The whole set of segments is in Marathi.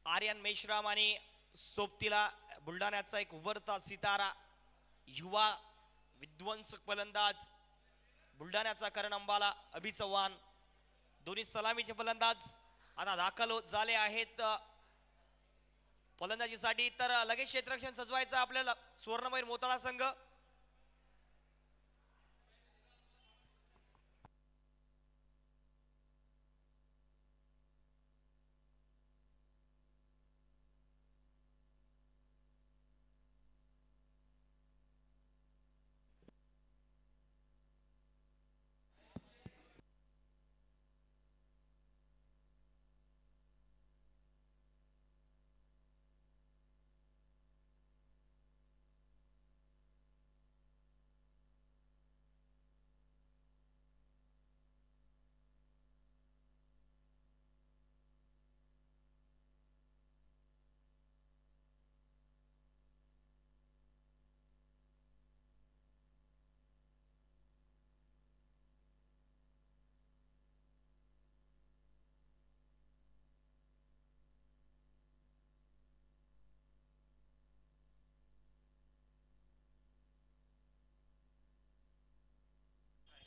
आर्यन मेश्राम आणि सोबतीला बुलढाण्याचा एक उभरता सितारा युवा विध्वंसक फलंदाज बुलढाण्याचा करण अंबाला अभि चव्हाण दोन्ही सलामीचे फलंदाज आता दाखल झाले आहेत फलंदाजीसाठी। तर लगेच क्षेत्ररक्षण सजवायचं आपल्याला सुवर्णमयूर मोताळा संघ।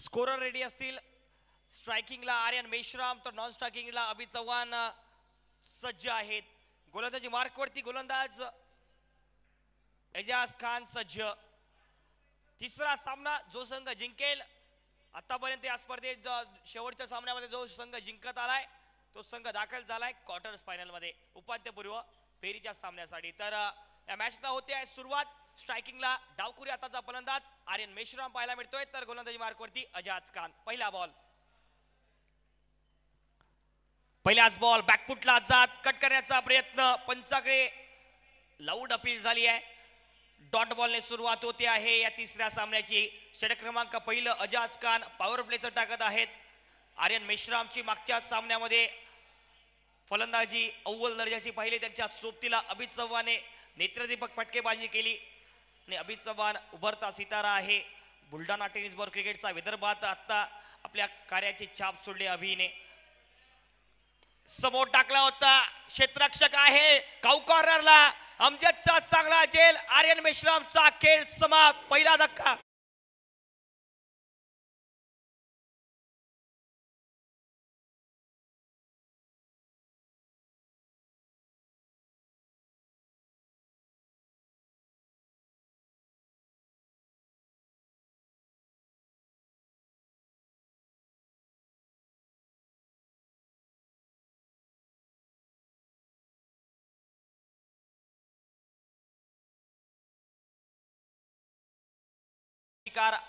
स्कोरर रेडी असतील। स्ट्रायकिंगला आर्यन मेश्राम तर नॉन स्ट्रायकिंगला अभि चव्हाण सज्ज आहेत। गोलंदाजी मार्कवरती गोलंदाज एजाज खान सज्ज। तिसरा सामना जो संघ जिंकेल आतापर्यंत या स्पर्धेत शेवटच्या सामन्यामध्ये जो संघ जिंकत आलाय तो संघ दाखल झालाय क्वार्टर्स फायनल मध्ये उपांत्यपूर्व फेरीच्या सामन्यासाठी। तर या मॅचला होते आहे सुरुवात। स्ट्रायकिंगला डावखुरी आताचा फलंदाज आर्यन मेश्राम पाहायला मिळतोय तर गोलंदाजी मार्कवरती एजाज खान। पहिला बॉल पहिलाच बॉल बॅकफुटला जात कट करण्याचा प्रयत्न पंचाकडे लाऊड अपील झाली आहे। डॉट बॉलने सुरुवात होते आहे या तिसऱ्या सामन्याची। षटक क्रमांक पहिलं एजाज खान पॉवर प्लेचं टाकत आहेत। आर्यन मेश्रामची मागच्या सामन्यामध्ये फलंदाजी अव्वल दर्जाची पाहिली त्यांच्या सोबतीला अभि चव्हाणने नेत्रदीपक फटकेबाजी केली आणि अभि चव्हाण उभरता सितारा आहे बुलढाणा टेनिस बॉल क्रिकेटचा। विदर्भात आता आपल्या कार्याची छाप सोडली अभिने। समोर टाकला होता क्षेत्ररक्षक आहे काऊ कॉर्नरला अमजदचा चांगला झेल आर्यन मेश्रामचा खेळ समाप्त। पहिला धक्का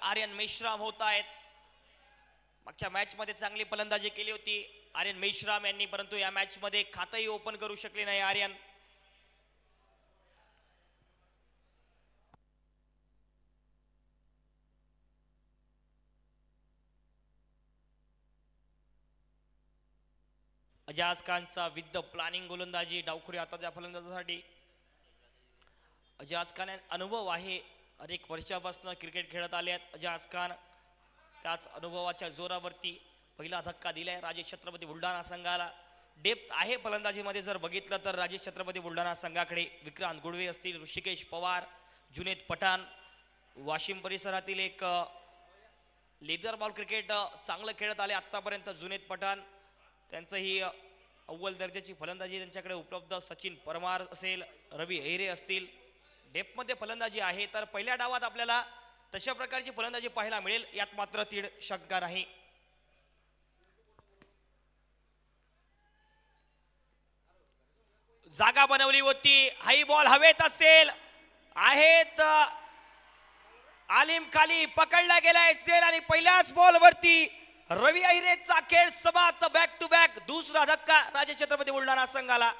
आर्यन मेश्राम होत आहेत। मागच्या मॅच मध्ये चांगली फलंदाजी केली होती आर्यन मेश्राम यांनी परंतु या मॅच मध्ये खातही ओपन करू शकले नाही आर्यन। एजाज खानचा विथ द प्लॅनिंग गोलंदाजी डावखुरी आताच्या फलंदाजासाठी। एजाज खान अनुभव आहे अनेक वर्षापासून क्रिकेट खेळत आले आहेत एजाज खान। त्याच अनुभवाच्या जोरावरती पहिला धक्का दिलाय राजेश छत्रपती बुलढाणा संघाला। डेप्थ आहे फलंदाजीमध्ये जर बघितलं तर राजेश छत्रपती बुलढाणा संघाकडे विक्रांत गुडवे असतील ऋषिकेश पवार जुनेद पठाण वाशिम परिसरातील एक लेदर बॉल क्रिकेट चांगलं खेळत आले आतापर्यंत जुनेद पठाण त्यांचंही अव्वल दर्जाची फलंदाजी त्यांच्याकडे उपलब्ध। सचिन परमार असेल रवी अहिरे असतील डेप्थ मध्ये फलंदाजी आहे। तर पहिल्या डावात आपल्याला तशा प्रकारची फलंदाजी पाहायला मिळेल यात मात्र तीड शंका नाही। जागा बनवली होती हाई बॉल हवेत असेल आहेत आलिम खाली पकडला गेलाय झेल आणि पहिल्याच बॉल वरती रवी अहिरेचा खेळ समाप्त। बॅक टू बॅक दुसरा धक्का राजे छत्रपती बुलढाणा संघाला।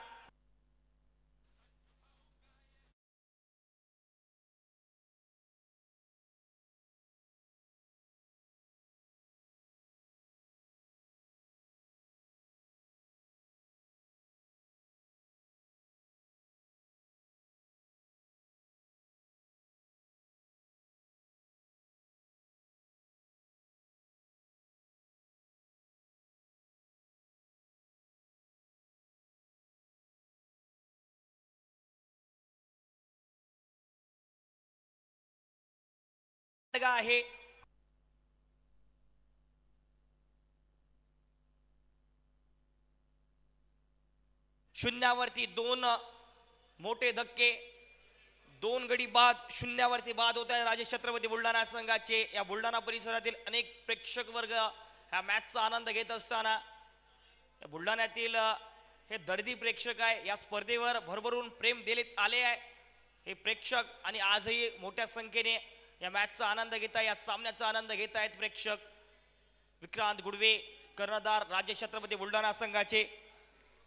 आहे शून्यावरती 2 मोठे धक्के, 2 गडी बाद, शून्यावरती बाद होत आहे राजे छत्रपती बुलढाणा संघाचे. या बुलढाणा परिसरातील अनेक प्रेक्षक वर्ग ह्या मॅचचा आनंद घेत असताना बुलढाण्यातील हे दर्दी प्रेक्षक आहे. या स्पर्धेवर भरभरून प्रेम देण्यात आले आहे हे प्रेक्षक आणि आजही मोठ्या संख्येने या मॅचचा आनंद घेत आहे, या सामन्याचा आनंद घेत आहेत प्रेक्षक. विक्रांत गुडवे कर्णधार राजे छत्रपती बुलढाणा संघाचे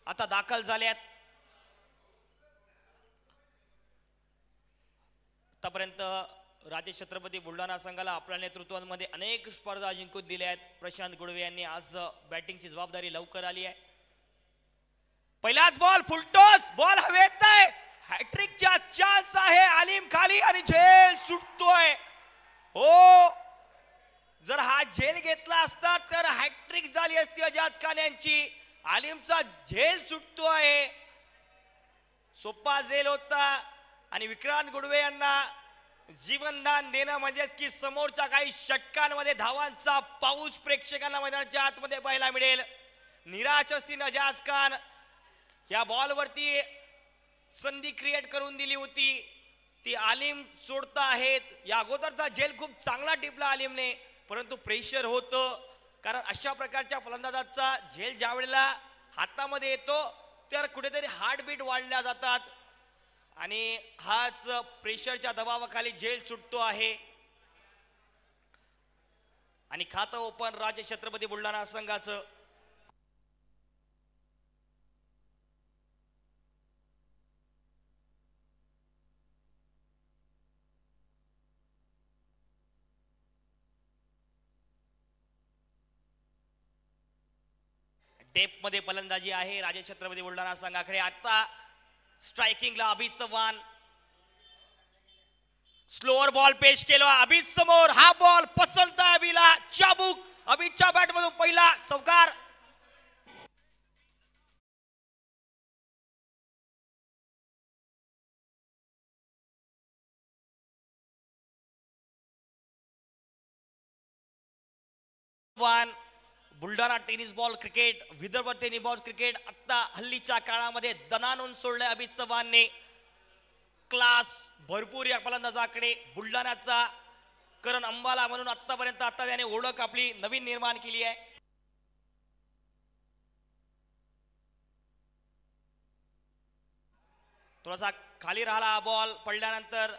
आता दाखल झाले आहेत. आतापर्यंत राजे छत्रपती बुलढाणा संघाला आपल्या नेतृत्वामध्ये अनेक स्पर्धा जिंकून दिल्या आहेत. प्रशांत गुडवे यांनी आज बॅटिंगची जबाबदारी लवकर आली आहे. पहिलाच बॉल फुलटॉस, बॉल हवेत आहे, हॅट्रिकचा चान्स आहे आलिम खाली आणि झेल सुटतोय. हो, जर हा झेल घेतला असता तर हॅट्रिक झाली असती अजाज खान यांची. आलिमचा झेल सुटतोय, सोपा झेल होता आणि विक्रांत गुडवे यांना जीवनदान देणं म्हणजेच की समोरच्या काही षटकांमध्ये धावांचा पाऊस प्रेक्षकांना मैदानाच्या आतमध्ये पाहायला मिळेल. निराश असतील अजाज खान. या बॉलवरती संधी क्रिएट करून दिली होती ती आलिम सोडता आहेत. या अगोदरचा झेल खूप चांगला टिपला आलिमने, परंतु प्रेशर होतं कारण अशा प्रकारच्या फलंदाजाचा झेल ज्या वेळेला हातामध्ये येतो तर कुठेतरी हार्टबीट वाढल्या जातात आणि हाच प्रेशरच्या दबावाखाली झेल सुटतो आहे. आणि खातं ओपन राजे छत्रपती बुलढाणा संघाचं. डेप मध्ये फलंदाजी आहे राजे छत्रपती बुलढाणा संघाकडे. आता स्ट्रायकिंगला अभिज चव्हाण. स्लोअर बॉल पेश केला अभिज समोर. हा बॉल पसंत आहे अभिला. चाबूक अभिजच्या बॅट मधून पहिला चौकार. Buldhana tennis ball cricket, Vidarbha tennis ball cricket आता हल्लीच्या काळामध्ये दणानून सोडले अभिज चव्हाणने. क्लास भरपूर या फलंदाजाकडे. बुलढाण्याचा करण अंबाला म्हणून आतापर्यंत आता त्याने ओळख आपली नवीन निर्माण केली आहे. थोडासा खाली राहिला हा बॉल पडल्यानंतर.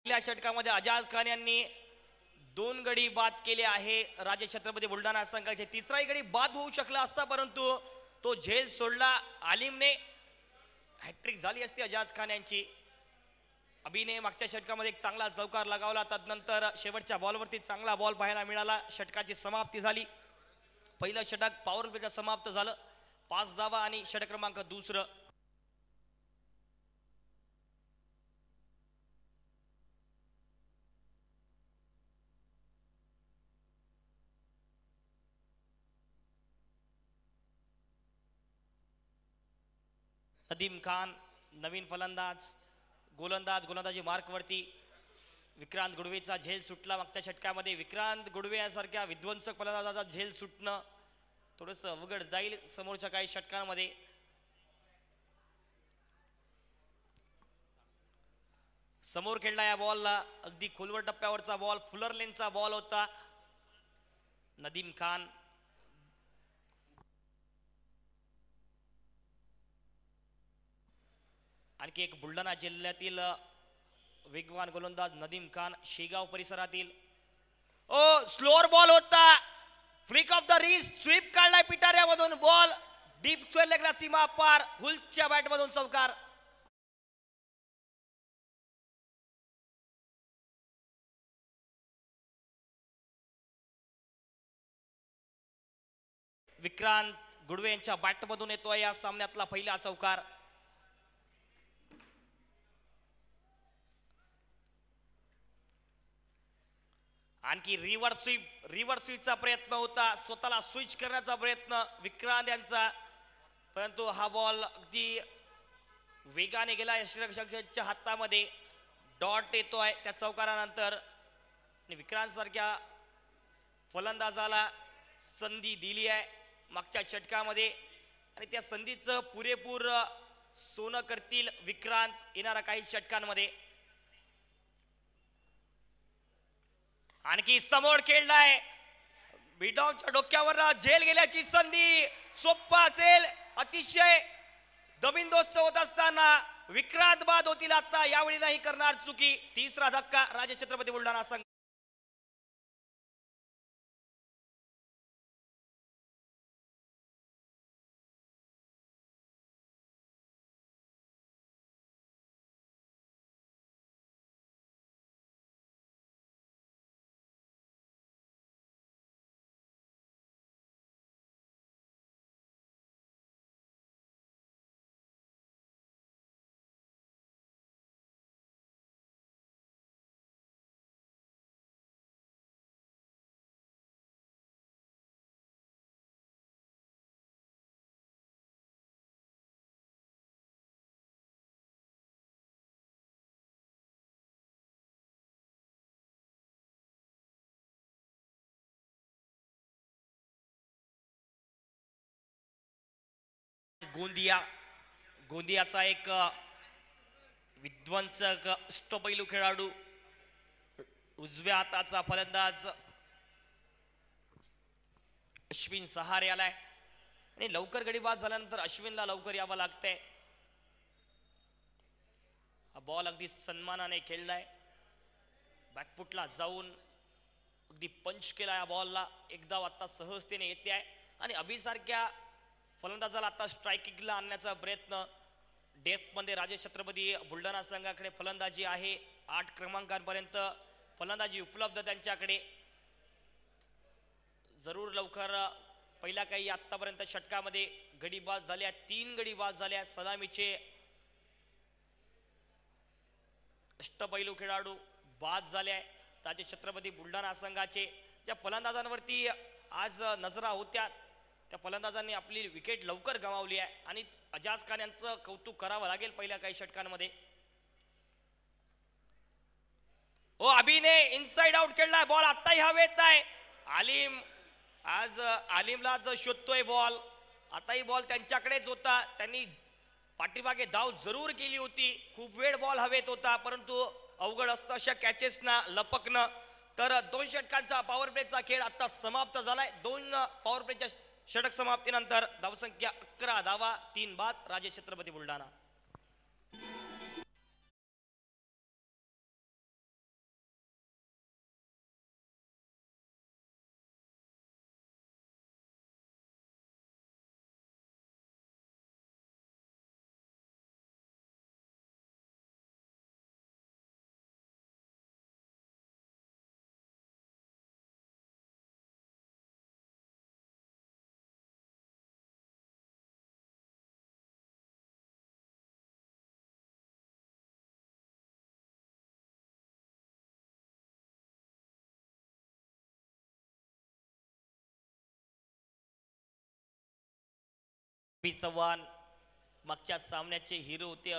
षटकामध्ये अजाज खान यांनी 2 गडी बाद केले आहे राजे छत्रपती बुलढाणा संघाचे. तिसराही गडी बाद होऊ शकला असता परंतु तो झेल सोडला आलिमने. हॅट्रिक झाली असती अजाज खान यांची. अभिने मागच्या षटकामध्ये एक चांगला चौकार लगावला. तदनंतर शेवटच्या बॉलवरती चांगला बॉल पाहायला मिळाला. षटकाची समाप्ती झाली. पहिलं षटक पॉवर प्लेचं समाप्त झालं. 5 धावा आणि षटक क्रमांक दुसरं. नदीम खान नवीन फलंदाज. गोलंदाजी मार्कवरती. विक्रांत गुडवेचा झेल सुटला मागच्या षटकामध्ये. विक्रांत गुडवे यासारख्या विध्वंसक फलंदाजाचा झेल सुटणं थोडंसं अवघड जाईल समोरच्या काही षटकांमध्ये. समोर खेळला या बॉलला. अगदी खोलवर टप्प्यावरचा बॉल, फुलर लेनचा बॉल होता. नदीम खान आणखी एक बुलढाणा जिल्ह्यातील वेगवान गोलंदाज नदीम खान शेगाव परिसरातील. ओ स्लोअर बॉल होता. Flick of the wrist sweep काढलाय पिटाऱ्यामधून. बॉल डीप स्क्वेअर लेगला सीमा पार. हुलच्या बॅट मधून चौकार. विक्रांत गुडवे यांच्या बॅटमधून येतोय या सामन्यातला पहिला चौकार. आणखी रिव्हर्स स्वीपचा प्रयत्न होता, स्वतःला स्विच करण्याचा प्रयत्न विक्रांत यांचा, परंतु हा बॉल अगदी वेगाने गेला यष्टिरक्षकाच्या हातामध्ये. डॉट येतोय त्या चौकारानंतर आणि विक्रांत सारख्या फलंदाजाला संधी दिली आहे मागच्या षटकामध्ये आणि त्या संधीचं पुरेपूर सोनं करतील विक्रांत येणाऱ्या काही षटकांमध्ये. आणखी समोर खेळलाय बिडॉनच्या डोक्यावर झेल गेल्याची संधी. सोप्पा असेल, अतिशय दबिनदोस्त होत असताना विक्रांत बाद होतील. आता यावेळी नाही करणार चुकी. तिसरा धक्का राजे छत्रपती बुलढाणा संघ. गोंदियाचा एक विध्वंसक अष्टपैलू खेळाडू, उजव्या हाताचा फलंदाज अश्विन सहारे आलाय आणि लवकर गडी बाद झाल्यानंतर अश्विनला लवकर यावं लागतंय. हा बॉल अगदी सन्मानाने खेळलाय, बॅकफुटला जाऊन अगदी पंच केला या बॉलला. एकदा आता सहजतेने येते आहे आणि अभिसारख्या फलंदाजाला आता स्ट्रायकिंगला आणण्याचा प्रयत्न. डेप्थमध्ये राजे छत्रपती बुलढाणा संघाकडे फलंदाजी आहे. 8 क्रमांकांपर्यंत फलंदाजी उपलब्ध त्यांच्याकडे. जरूर लवकर पहिल्या काही आतापर्यंत षटकामध्ये गडी बाद झाल्या, 3 गडी बाद झाल्या. सलामीचे अष्टपैलू खेळाडू बाद झाले राजे छत्रपती बुलढाणा संघाचे. ज्या फलंदाजांवरती आज नजरा होत्या त्या फलंदाजांनी आपली विकेट लवकर गमावली आहे आणि अजाज खान यांचं कौतुक करावं लागेल पहिल्या काही षटकांमध्ये. हो, अभिने इनसाइड आउट खेळलाय. बॉल आताही हवेत आहे. आलिमला जो शोधतोय बॉल, आताही बॉल त्यांच्याकडेच होता. त्यांनी पाठीमागे धाव जरूर केली होती. खूप वेळ बॉल हवेत होता, परंतु अवघड असतं अशा कॅचेसना लपकणं. तर 2 षटकांचा पॉवर प्लेचा खेळ आता समाप्त झालाय. 2 पॉवर प्लेच्या षटक समाप्तीनंतर धावसंख्या 11 धावा, 3 बाद राजे छत्रपती बुलढाणा. चव्हाण मागच्या सामन्याचे हिरो होते.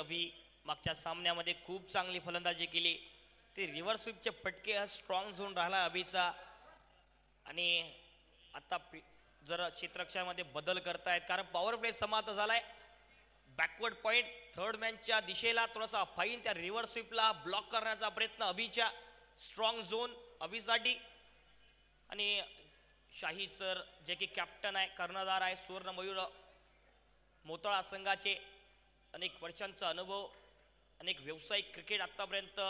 मागच्या सामन्यामध्ये खूप चांगली फलंदाजी केली. ते रिव्हर्स स्वीपचे फटके हा स्ट्रॉंग झोन राहिला अभिचा आणि आता जर क्षेत्ररक्षणामध्ये बदल करतायत कारण पॉवर प्ले समाप्त झालाय. बॅकवर्ड पॉइंट थर्ड मॅनच्या दिशेला थोडासा फाईन त्या रिव्हर्स स्वीपला ब्लॉक करण्याचा प्रयत्न अभिच्या. स्ट्रॉंग झोन अभिसाठी आणि शाही सर जे की कॅप्टन आहे, कर्णधार आहे, सुवर्ण मयूर मोताळा संघाचे. अनेक वर्षांचा अनुभव, अनेक व्यावसायिक क्रिकेट आतापर्यंत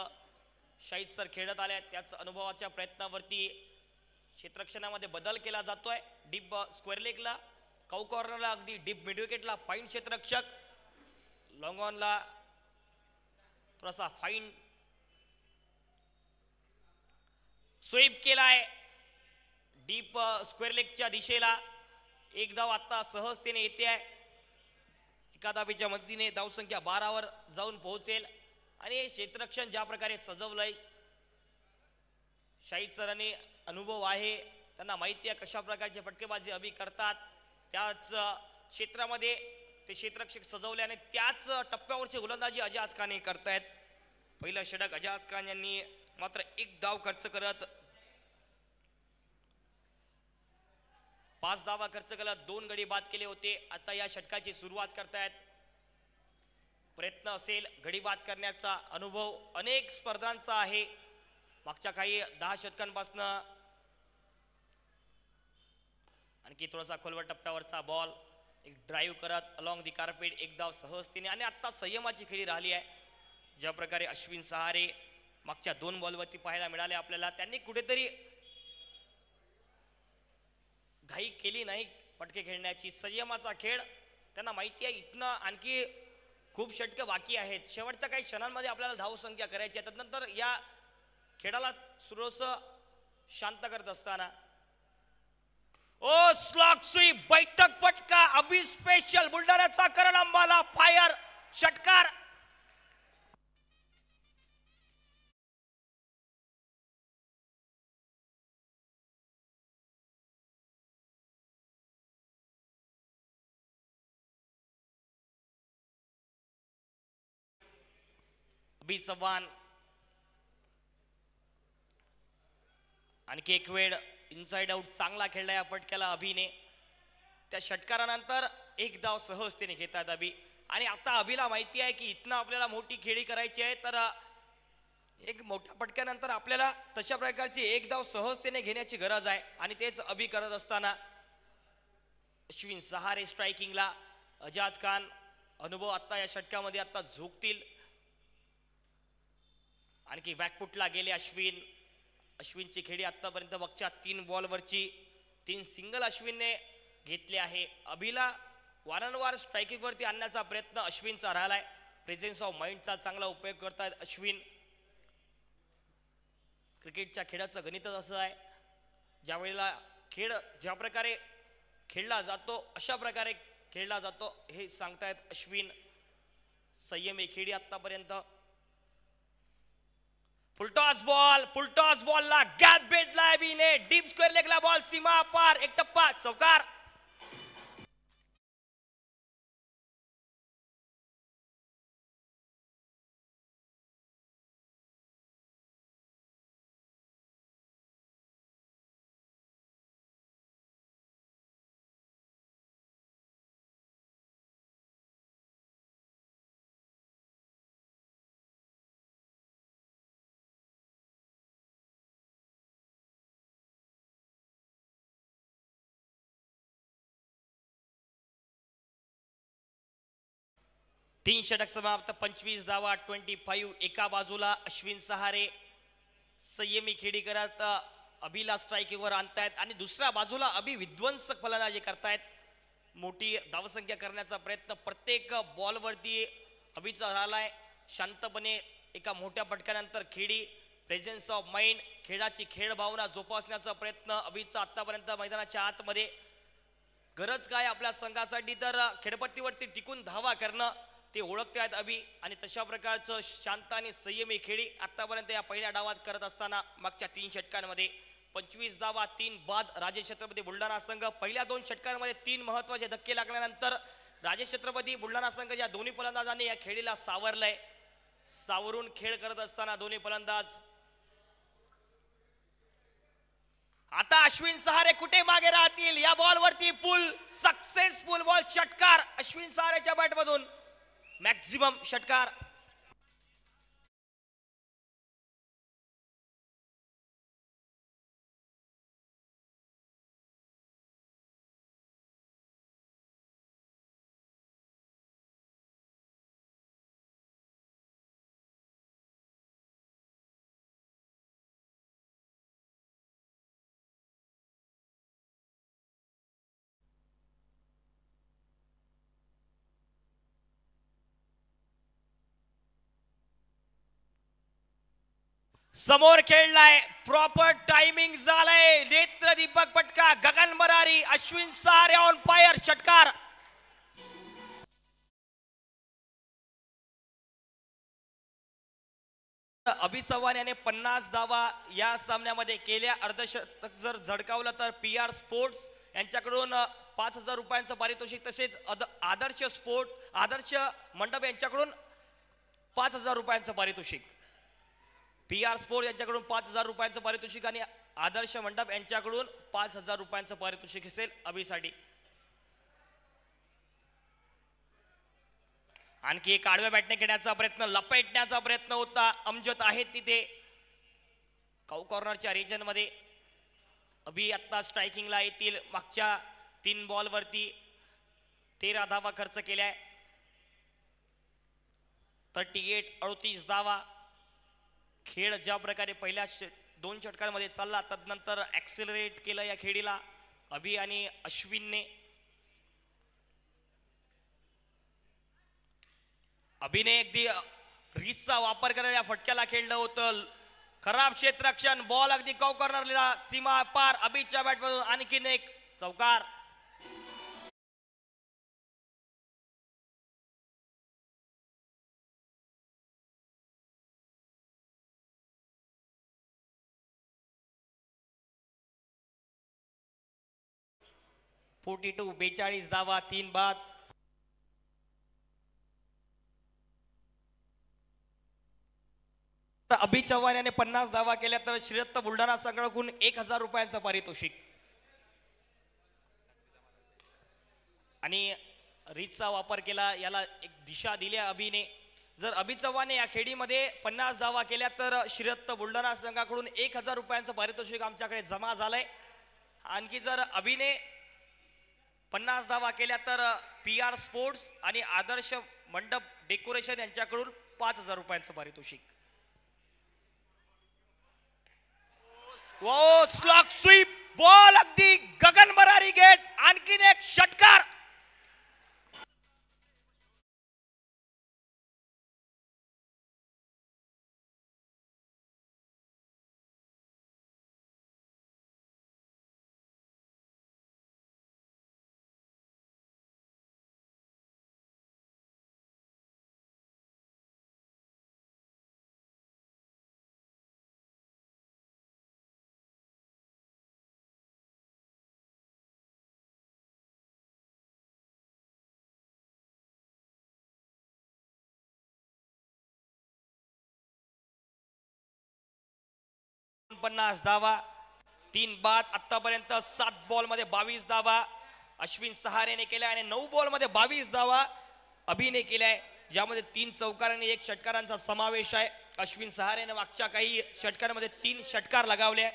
शाहीद सर खेळत आले. त्याच अनुभवाच्या प्रयत्नावरती क्षेत्ररक्षणामध्ये बदल केला जातोय. डीप स्क्वेअर लेगला, कौ कॉर्नरला, अगदी डीप मिड विकेटला फाईन क्षेत्ररक्षक, लॉंग ऑनला थोडासा फाईन स्वीप केलाय डीप स्क्वेअर लेगच्या दिशेला. एक धाव आता सहजतेने येते आहे. एका धावेच्या मदतीने धावसंख्या 12 वर जाऊन पोहोचेल. आणि क्षेत्ररक्षण ज्या प्रकारे सजवलंय, शाहिद सरांनी अनुभव आहे, त्यांना माहिती आहे कशा प्रकारचे फटकेबाजी अभि करतात. त्याच क्षेत्रामध्ये ते क्षेत्ररक्षक सजवल्याने त्याच टप्प्यावरची गोलंदाजी अजाज खान हे करतायत. पहिलं षटक अजाज खान यांनी मात्र एक धाव खर्च करत 5 धावा खर्च करत 2 गडी बाद केले होते. आता या षटकाची सुरुवात करतायत. प्रयत्न असेल गडी बाद करण्याचा, अनुभव अनेक स्पर्धांचा आहे. मागच्या काही 10 षटकांपासून आणखी थोडासा खोलवर टप्प्यावरचा बॉल एक ड्राईव्ह करत अलॉंग दी कार्पेट एक धाव सहजतेने. आणि आता संयमाची खेळी राहिली आहे. ज्या प्रकारे अश्विन सहारे मागच्या 2 बॉलवरती पाहायला मिळाले आपल्याला, त्यांनी कुठेतरी घाई केली नाही पटके खेळण्याची. संयमाचा खेळ, त्यांना माहिती आहे इथनं आणखी खूप षटकं बाकी आहेत. शेवटच्या काही क्षणांमध्ये आपल्याला धावसंख्या करायची आहे. त्यानंतर या खेळाला सुरस शांत करत असताना ओ स्लॉग सुई बैठक फटका अभि स्पेशल बुलढाण्याचा करण अंबाला फायर षटकार. अभि चव्हाण आणखी एक वेळ इनसाइड आउट चांगला खेळला या पटक्याला अभिने. त्या षटकारानंतर एक धाव सहजतेने घेतात अभि. आणि आता अभिला माहिती आहे की इथनं आपल्याला मोठी खेळी करायची आहे, तर एक मोठ्या पटक्यानंतर आपल्याला तशा प्रकारची एक धाव सहजतेने घेण्याची गरज आहे. आणि तेच अभि करत असताना अश्विन सहारे स्ट्रायकिंगला, अजाज खान अनुभव आता या षटकामध्ये आता झोकतील. आणखी बॅकफुटला गेले अश्विन. अश्विनची खेळी आतापर्यंत मागच्या 3 बॉलवरची 3 सिंगल अश्विनने घेतले आहे. अभिला वारंवार स्ट्रायकिंग वरती आणण्याचा प्रयत्न अश्विनचा राहिलाय. प्रेझेन्स ऑफ माइंडचा चांगला उपयोग करतायत अश्विन. क्रिकेटच्या खेळाचं गणितच असं आहे, ज्या वेळेला खेळ ज्या प्रकारे खेळला जातो अशा प्रकारे खेळला जातो हे सांगतायत अश्विन. संयमी खेळी आतापर्यंत. फुलटॉस बॉलला गॅप भेटला अभिने. डीप स्क्वेअर लेगला बॉल सीमा पार, एक टप्पा चौकार. तीन षटक समाप्त, 25 धावा, 25 एका बाजूला अश्विन सहारे संयमी खेळी करत अभिला स्ट्रायकिंगवर आणतायत आणि दुसऱ्या बाजूला अभि विध्वंसक फलंदाजी करतायत. मोठी धावसंख्या करण्याचा प्रयत्न प्रत्येक बॉलवरती अभिचा राहिलाय. शांतपणे एका मोठ्या फटक्यानंतर खेळी, प्रेझेन्स ऑफ माइंड, खेळाची खेळ भावना जोपासण्याचा प्रयत्न अभिचा आतापर्यंत मैदानाच्या आतमध्ये. गरज काय आपल्या संघासाठी, तर खेळपट्टीवरती टिकून धावा करणं ते ओळखते आहेत अभि. आणि तशा प्रकारचं शांत आणि संयमी खेळी आतापर्यंत या पहिल्या डावात करत असताना मागच्या 3 षटकांमध्ये 25 धावा, 3 बाद. राजेश छत्रपती बुलढाणा संघ पहिल्या 2 षटकांमध्ये 3 महत्वाचे धक्के लागल्यानंतर राजेश छत्रपती बुलढाणा संघ या दोन्ही फलंदाजांनी या खेळीला सावरलंय. सावरून खेळ करत असताना दोन्ही फलंदाज. आता अश्विन सहारे कुठे मागे राहतील. या बॉलवरती पुल, सक्सेसफुल बॉल, षटकार अश्विन सहारेच्या बॅटमधून, मॅक्झिमम षटकार. समोर खेळलाय, प्रॉपर टायमिंग झालंय. नेत्र दीपक पटका, गगन मरारी, अश्विन सहारे ऑन फायर. षटकार अभि चव्हाण याने 50 धावा या सामन्यामध्ये केल्या. अर्धशतक जर झळकावलं तर PR स्पोर्ट्स यांच्याकडून 5,000 रुपयांचं पारितोषिक, तसेच आदर्श मंडप यांच्याकडून 5,000 रुपयांचं पारितोषिक. PR स्पोर्ट्स यांच्याकडून 5,000 रुपयांचं पारितोषिक आणि आदर्श मंडप यांच्याकडून 5,000 रुपयांचं पारितोषिक असेल अभिसाठी. आणखी एक आडव्या बॅटने खेळण्याचा प्रयत्न, लपेटण्याचा प्रयत्न होता. अमजद आहेत तिथे काऊ कॉर्नरच्या रिजन मध्ये. अभि आता स्ट्रायकिंगला येतील. मागच्या 3 बॉल वरती 13 धावा खर्च केल्याय. 38 धावा. खेळ ज्या प्रकारे पहिल्या 2 षटकांमध्ये चालला, तदनंतर ऍक्सिलरेट केलं या खेळीला अभि आणि अश्विनने. अभिने अगदी रिसचा वापर करत या फटक्याला खेळलं होतं. खराब क्षेत्ररक्षण, बॉल अगदी काऊ कॉर्नरला, सीमा पार. अभिच्या बॅटमधून आणखीन एक चौकार. .42 42 धावा, 3 बाद. अभि चव्हाण याने 50 धावा केल्या तर श्रीरत्न बुलढाणा संघाकडून 1,000 रुपयांचं पारितोषिक. आणि रीचचा वापर केला, याला एक दिशा दिल्या अभिने. जर अभि चव्हाण या खेळीमध्ये 50 धावा केल्या तर श्रीरत्न बुलढाणा संघाकडून 1,000 रुपयांचं पारितोषिक आमच्याकडे जमा झालंय. आणखी जर अभिने 50 धावा केल्या तर PR स्पोर्ट्स आणि आदर्श मंडप डेकोरेशन यांच्याकडून 5,000 रुपयांचं पारितोषिक. वो स्लॉक स्वीप, बॉल अगदी गगन मरारी गेट. आणखीन एक षटकार. पन्नास धावा, 3 बाद. आतापर्यंत 7 बॉल मध्ये 22 धावा अश्विन सहारेने केल्या आणि 9 बॉल मध्ये 22 धावा अभिने केल्याय, ज्यामध्ये 3 चौकार आणि 1 षटकारांचा समावेश आहे. अश्विन सहारेने मागच्या काही षटकारांमध्ये 3 षटकार लगावले.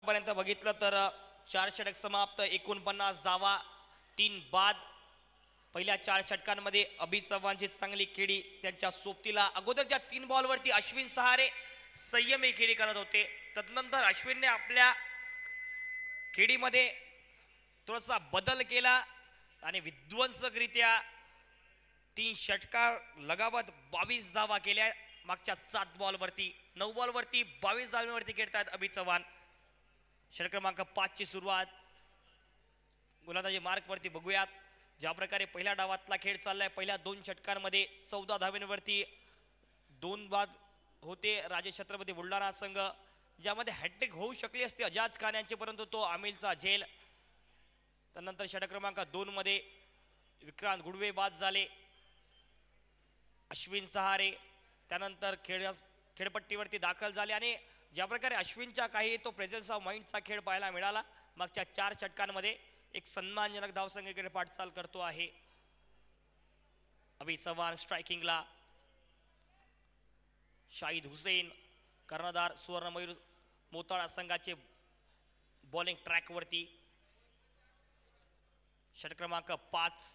पर्यंत बघितलं तर 4 षटक समाप्त, 49 धावा, 3 बाद. पहिल्या 4 षटकांमध्ये अभि चव्हाणची चांगली खेळी. त्यांच्या सोबतीला अगोदरच्या 3 बॉलवरती अश्विन सहारे संयमी खेळी करत होते. तदनंतर अश्विनने आपल्या खेळीमध्ये थोडासा बदल केला आणि विध्वंसकरित्या 3 षटकार लगावत 22 धावा केल्या मागच्या 7 बॉलवरती. 9 बॉलवरती 22 धावांवरती खेळतात अभि चव्हाण. षटक क्रमांक 5 ची सुरुवात गोलंदाजी मार्कवरती बघूयात. ज्या प्रकारे पहिल्या डावातला खेळ चाललाय, पहिल्या 2 षटकांमध्ये 14 धावांवरती 2 बाद होते राजे छत्रपती बुलढाणा संघ, ज्यामध्ये हॅट्रिक होऊ शकली असते अजाज खान यांची, परंतु तो आमिलचा झेल. त्यानंतर षटक क्रमांक 2 मध्ये विक्रांत गुडवे बाद झाले. अश्विन सहारे त्यानंतर खेळपट्टीवरती दाखल झाले आणि ज्या प्रकारे अश्विनच्या काही तो प्रेझेन्स ऑफ माइंडचा खेळ पाहायला मिळाला. मागच्या 4 षटकांमध्ये एक सन्मानजनक धावसंख्येकडे वाटचाल करतो आहे. अभि चव्हाण स्ट्रायकिंगला, शाहिद हुसेन कर्णधार सुवर्णमयूर मोताळा संघाचे बॉलिंग ट्रॅकवरती. षटक क्रमांक 5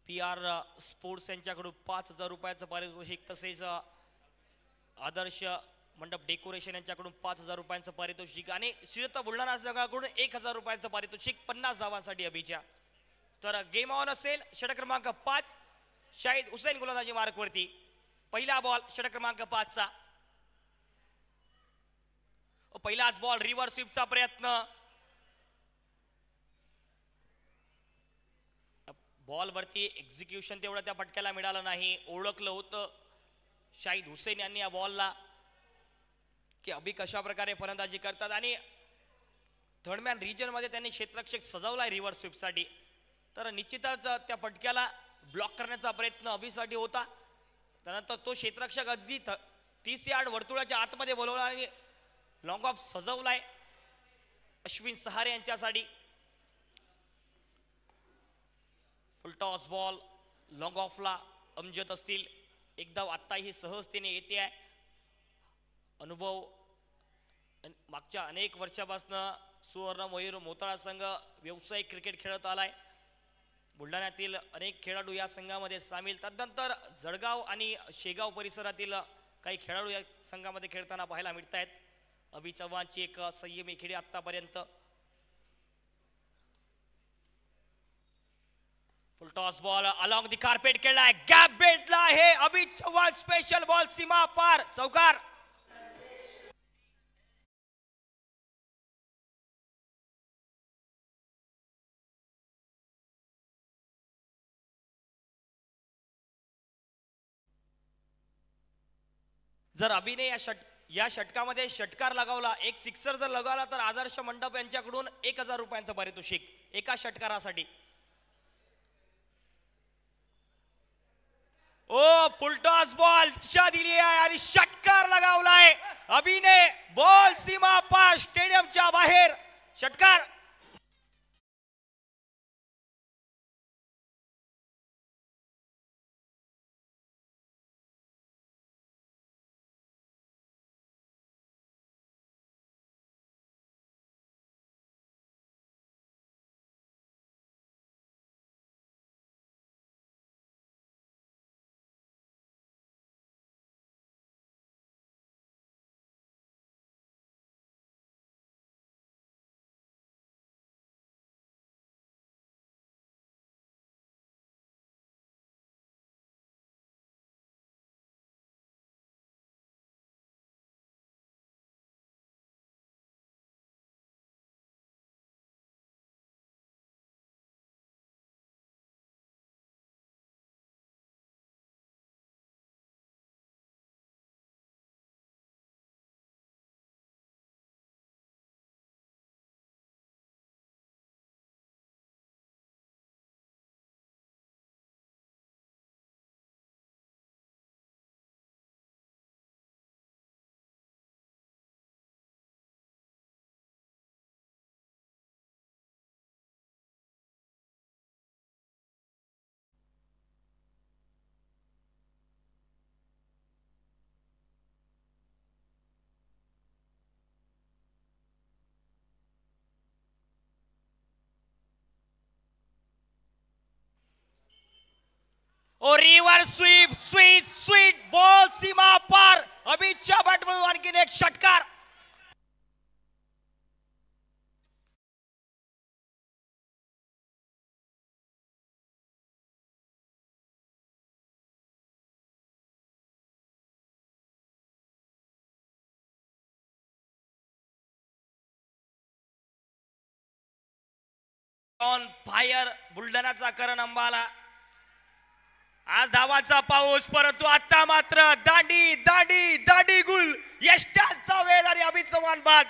PR स्पोर्ट्स यांच्याकडून 5,000 रुपयाचं पारितोषिक, तसेच आदर्श मंडप डेकोरेशन यांच्याकडून 5,000 रुपयांचं पारितोषिक आणि श्रीदत्त बुलढाणा संघाकडून 1,000 रुपयांचं पारितोषिक 50 धावांसाठी अभिच्या. तर गेम ऑन असेल. षटक क्रमांक 5 शाहिद हुसेन गोलंदाजी मार्कवरती. पहिला बॉल षटक क्रमांक 5 चा. पहिलाच बॉल रिव्हर्स स्वीपचा प्रयत्न. बॉलवरती एक्झिक्युशन तेवढं त्या फटक्याला मिळालं नाही. ओळखलं होतं शाहिद हुसेन यांनी या बॉलला की अभि कशा प्रकारे फलंदाजी करतात आणि थर्डमॅन रिजन मध्ये त्यांनी क्षेत्ररक्षक सजवलाय रिव्हर्स स्वीपसाठी. तर निश्चितच त्या फटक्याला ब्लॉक करण्याचा प्रयत्न अभिसाठी होता. त्यानंतर तो क्षेत्ररक्षक अगदी 30 यार्ड वर्तुळाच्या आतमध्ये बोलवला आणि लॉंग ऑफ सजवलाय अश्विन सहारे यांच्यासाठी. फुलटॉस बॉल लॉंग ऑफला अमजद असतील. एकदा आत्ताही सहजतेने येते आहे. अनुभव मागच्या अनेक वर्षापासून सुवर्ण मयूर मोताळा संघ व्यावसायिक क्रिकेट खेळत आलाय. बुलढाण्यातील अनेक खेळाडू या संघामध्ये सामील. त्यानंतर जळगाव आणि शेगाव परिसरातील काही खेळाडू या संघामध्ये खेळताना पाहायला मिळत आहेत. अभि चव्हाणची एक संयमी खेळी आतापर्यंत. फुल toss ball along the carpet खेळलाय, गॅप भेटला आहे. अभि चव्हाण स्पेशल बॉल सीमा पार चौकार. जर अभिने या षटकामध्ये षटकार लगावला, एक सिक्सर जर लगावला, तर आदर्श मंडप यांच्याकडून 1,000 रुपयांचं पारितोषिक एका षटकारासाठी. ओ फुलटॉस बॉल दिशा दिली आहे आणि षटकार लगावलाय अभिने. बॉल सीमा पार स्टेडियमच्या बाहेर षटकार. और reverse sweep sweet sweet ball सीमा पार अभितच्या बॅटमधून आणखीन एक षटकार. ऑन फायर बुलढाणाचा करण अंबाला. आज धावांचा पाऊस, परंतु आता मात्र दांडी दांडी दांडी गुल यष्टांचा वेळ आणि अभित चव्हाण बाद.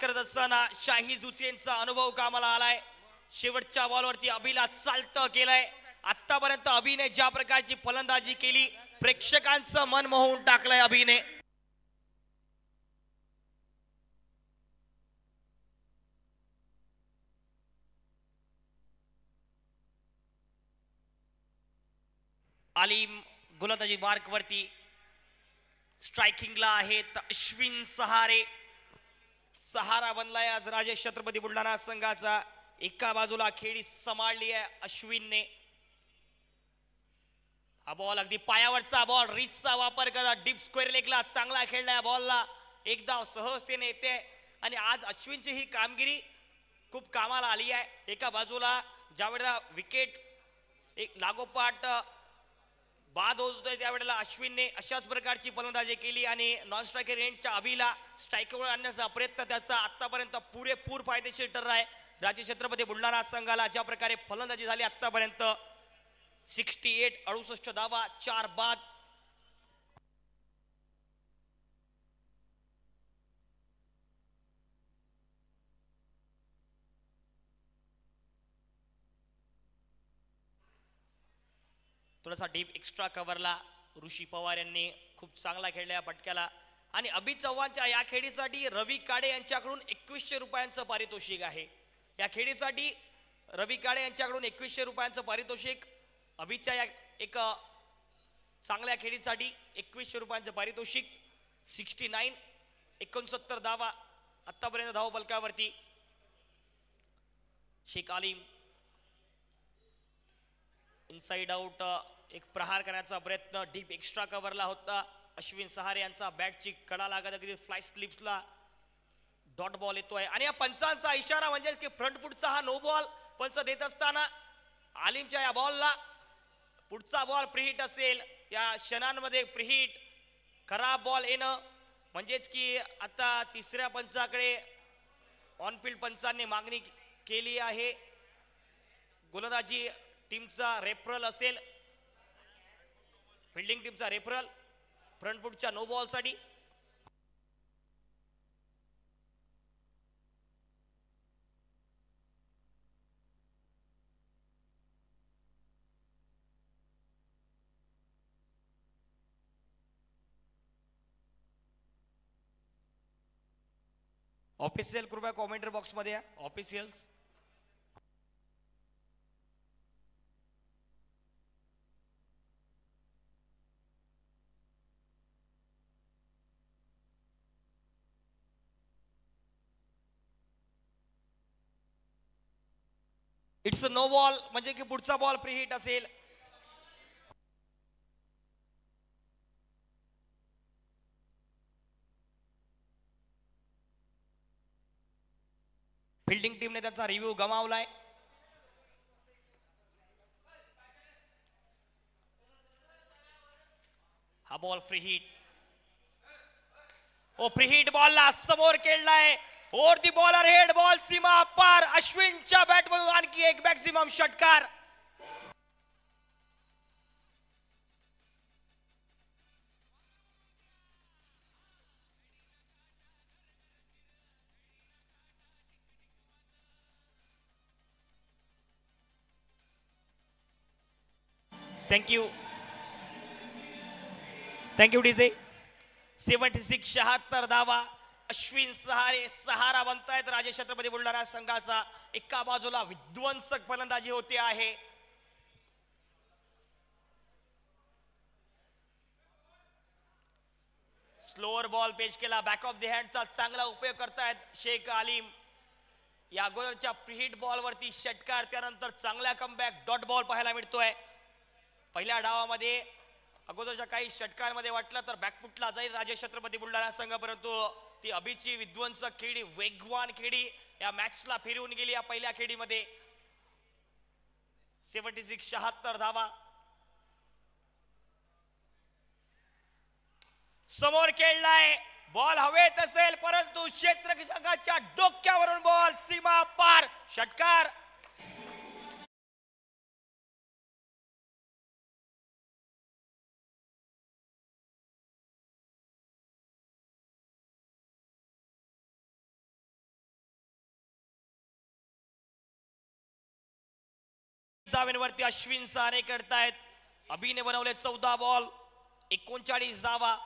करत असताना शाहीद हुसेनचा अनुभव कामाला आलाय. शेवटच्या बॉलवरती अभिला चालतं केलंय. आतापर्यंत अभिने ज्या प्रकारची फलंदाजी केली, प्रेक्षकांचं मन मोहून टाकलंय अभिने. आलिम गोलंदाजी मार्क वरती. स्ट्रायकिंगला आहेत अश्विन सहारे. सहारा बनलाय आज राजेश छत्रपती बुलढाणा संघाचा. एका बाजूला खेळी सांभाळली आहे अश्विनने. हा बॉल अगदी पायावरचा बॉल, रिचचा वापर करा. डीप स्क्वेअर लेगला चांगला खेळलाय बॉलला. एक धाव सहजतेने येते आणि आज अश्विनची ही कामगिरी खूप कामाला आली आहे. एका बाजूला ज्यावेळेला विकेट एक लागोपाठ बाद होत होते त्यावेळेला अश्विनने अशाच प्रकारची फलंदाजी केली आणि नॉन स्ट्रायकर रेंजच्या अभिला स्ट्रायकवर आणण्याचा प्रयत्न त्याचा आतापर्यंत पुरेपूर फायदेशीर ठरला आहे. राजे छत्रपती बुलढाणा संघाला ज्या प्रकारे फलंदाजी झाली आतापर्यंत 68 धावा, 4 बाद. थोडासा डीप एक्स्ट्रा कव्हरला ऋषी पवार यांनी खूप चांगला खेळला या पटक्याला. आणि अभित चव्हाणच्या या खेळीसाठी रवी काळे यांच्याकडून 2100 रुपयांचं पारितोषिक आहे. या खेळीसाठी रवी काळे यांच्याकडून 2100 रुपयांचं पारितोषिक. अभितच्या या एक चांगल्या खेळीसाठी 2100 रुपयांचं पारितोषिक. 69 धावा आतापर्यंत धाव बलकावरती. शेख आलिम इनसाइड आउट एक प्रहार करण्याचा प्रयत्न डीप एक्स्ट्रा कव्हरला होता. अश्विन सहारे यांचा बॅटची कडा लागत अगदी फ्लाय स्लिप्सला डॉट बॉल येतोय आणि या पंचांचा इशारा म्हणजे की फ्रंट फुटचा हा नो बॉल पंच देत असताना आलिमच्या या बॉलला पुढचा बॉल प्रीहिट असेल. या क्षणांमध्ये प्रीहिट खराब बॉल येणं म्हणजेच की आता तिसऱ्या पंचाकडे ऑनफिल्ड पंचांनी मागणी केली आहे. गोलंदाजी टीमचा रेफरल असेल, फिल्डिंग टीमचा रेफरल फ्रंट फुटच्या नो बॉल साठी. ऑफिशियल कृपया कॉमेंट्री बॉक्स मध्ये या. ऑफिशियल्स इट्स नो बॉल म्हणजे की पुढचा बॉल प्रीहिट असेल. फिल्डिंग टीमने त्याचा रिव्ह्यू गमावलाय. हा ball free hit. Oh free hit बॉलला समोर खेळलाय. Over the bowler head ball सीमा पार. अश्विनच्या बॅट मधून आणखी एक मॅक्सिमम षटकार. Thank you DJ. 76 76 धावा. अश्विन सहारे सहारा बनतायत राजे छत्रपती बुलढाणा संघाचा. एका बाजूला विध्वंसक फलंदाजी होते आहे. स्लोअर बॉल पेश केला. बॅक ऑफ द हँडचा चांगला उपयोग करतायत शेख आलिम. या अगोदरच्या प्रीहिट बॉल वरती षटकार, त्यानंतर चांगला कमबॅक डॉट बॉल पाहायला मिळतोय. पहिल्या डावामध्ये अगोदरच्या काही षटकांमध्ये वाटलं तर बॅकफुटला जाईल राजे छत्रपती बुलढाणा संघ, परंतु ती अभिची विध्वंसक खेळी, वेगवान खेळी या मॅचला फिरवून गेली. या पहिल्या खेळीमध्ये 76 76 धावा. समोर खेळलाय. बॉल हवेत असेल परंतु क्षेत्ररक्षकाच्या डोक्यावरून बॉल सीमा पार. षटकार. धावेंवरती अश्विन सहारे करतायत. अभिने बनवले 14 बॉल 39 धावा.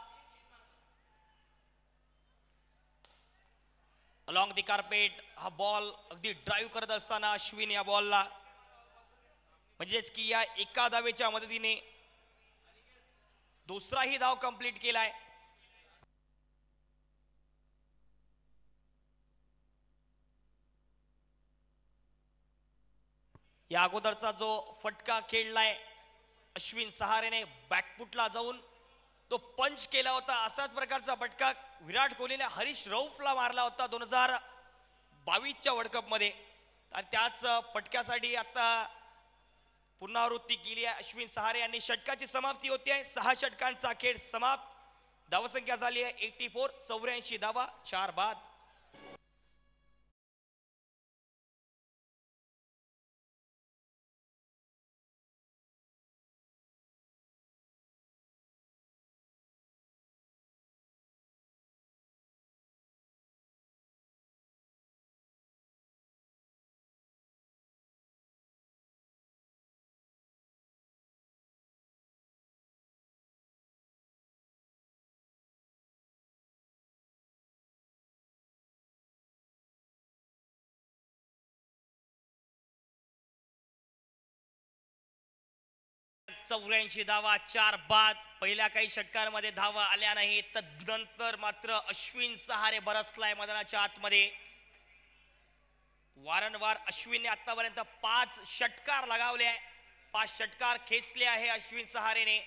अलॉंग दी कार्पेट हा बॉल अगदी ड्राईव्ह करत असताना अश्विन या बॉलला, म्हणजेच की या एका धावेच्या मदतीने दुसराही धाव कंप्लीट केलाय. या अगोदरचा जो फटका खेळलाय अश्विन सहारेने बॅकफुटला जाऊन तो पंच केला होता. असाच प्रकारचा फटका विराट कोहलीने हरीश रऊफला मारला होता 2022च्या वर्ल्ड कप मध्ये, आणि त्याच फटक्यासाठी आता पुनरावृत्ती केली आहे अश्विन सहारे यांनी. षटकाची समाप्ती होती आहे. 6 षटकांचा खेळ समाप्त. धावसंख्या झाली आहे 84. 84 धावा 4 बाद. चौऱ्याऐंशी धावा 4 बाद. पहिल्या काही षटकांमध्ये धावा आल्या नाही, तदनंतर मात्र अश्विन सहारे बरसलाय मैदानाच्या आतमध्ये. वारंवार अश्विनने आतापर्यंत 5 षटकार लगावले, 5 षटकार खेचले आहे अश्विन सहारेने.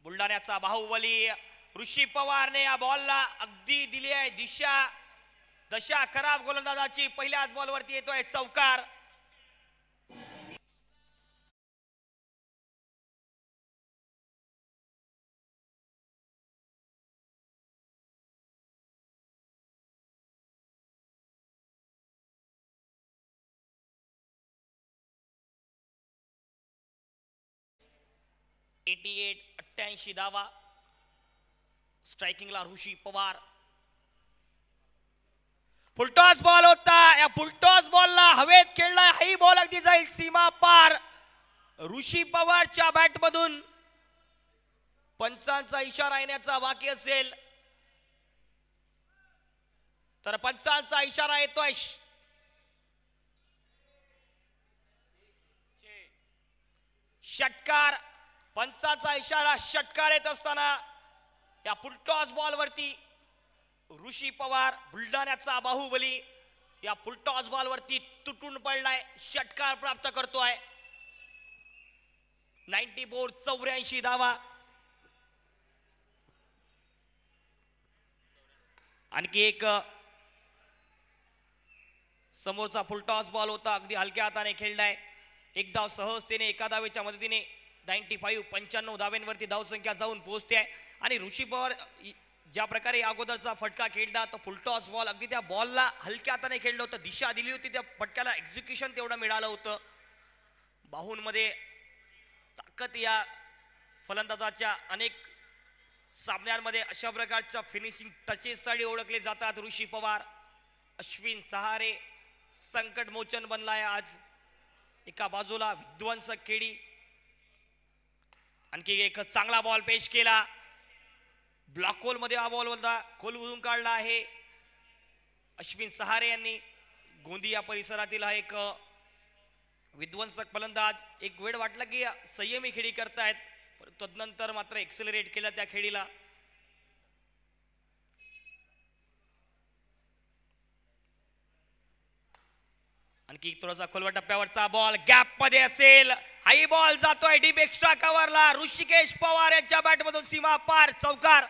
बुलढाण्याचा बाहुबली ऋषी पवारने या बॉलला अगदी दिली आहे दिशा. दशा खराब गोलंदाजाची. पहिल्याच बॉलवरती येतोय चौकार. एटी 88 धावा. स्ट्रायकिंगला ऋषी पवार. फुलटॉस बॉल होता. या फुलटॉस बॉलला हवेत खेळलाय. हाही बॉल अगदी जाईल सीमा पार. ऋषी पवारच्या बॅट मधून पंचांचा इशारा येण्याचा बाकी असेल तर पंचांचा इशारा येतोय. षटकार. पंचांचा इशारा. षटकार येत असताना या फुलटॉस बॉल वरती ऋषी पवार बुलढाण्याचा बाहुबली या फुलटॉस बॉल वरती तुटून पडलाय. षटकार प्राप्त करतोय. 94. 84 धावा. आणखी एक समोरचा फुलटॉस बॉल होता, अगदी हलक्या हाताने खेळलाय. एक धाव सहजतेने एका धावेच्या मदतीने 95 धाव्यांवरती धावसंख्या जाऊन पोहोचते आहे. आणि ऋषी पवार ज्या प्रकारे अगोदरचा फटका खेळला तो फुलटॉस बॉल, अगदी त्या बॉलला हलक्या हाताने खेळलं होतं, दिशा दिली होती, त्या फटक्याला एक्झिक्युशन तेवढं मिळालं होतं. बाहूंमध्ये ताकद या फलंदाजाच्या अनेक सामन्यांमध्ये अशा प्रकारच्या फिनिशिंग टचेससाठी ओळखले जातात ऋषी पवार. अश्विन सहारे संकट मोचन बनलाय आज. एका बाजूला विध्वंसक खेळी, आणखी एक चांगला बॉल पेश केला, ब्लॉक होल मध्ये हा बॉल होता, खोल उधून काढला आहे अश्विन सहारे यांनी. गोंदिया परिसरातील हा एक विध्वंसक फलंदाज. एक वेळ वाटला की संयमी खेळी करतायत, तदनंतर मात्र एक्सेलरेट केलं त्या खेळीला. आणखी थोडासा खोलवा टप्प्यावरचा बॉल गॅप मध्ये असेल, हाई बॉल जातोय डीप एक्स्ट्रा कव्हरला. ऋषिकेश पवार यांच्या बॅटमधून सीमा पार चौकार.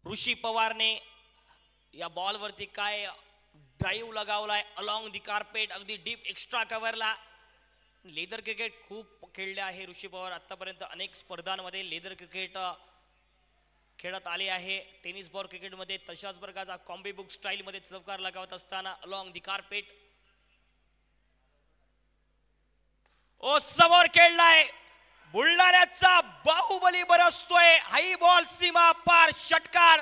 ऋषी पवारने या बॉलवरती काय ड्राईव्ह लगावलाय अलॉंग दी कार्पेट, अगदी डीप एक्स्ट्रा कव्हरला. लेदर क्रिकेट खूप खेळले आहे ऋषी पवार आतापर्यंत. अनेक स्पर्धांमध्ये लेदर क्रिकेट खेळत आले आहे. टेनिस बॉल क्रिकेटमध्ये तशाच प्रकारचा कॉम्बी बुक स्टाईल मध्ये चौकार लगावत असताना अलॉंग दी कार्पेट. ओ समोर खेळलाय, बुलढाण्याचा बाहुबली बरसतोय, हाई बॉल सीमा पार षटकार.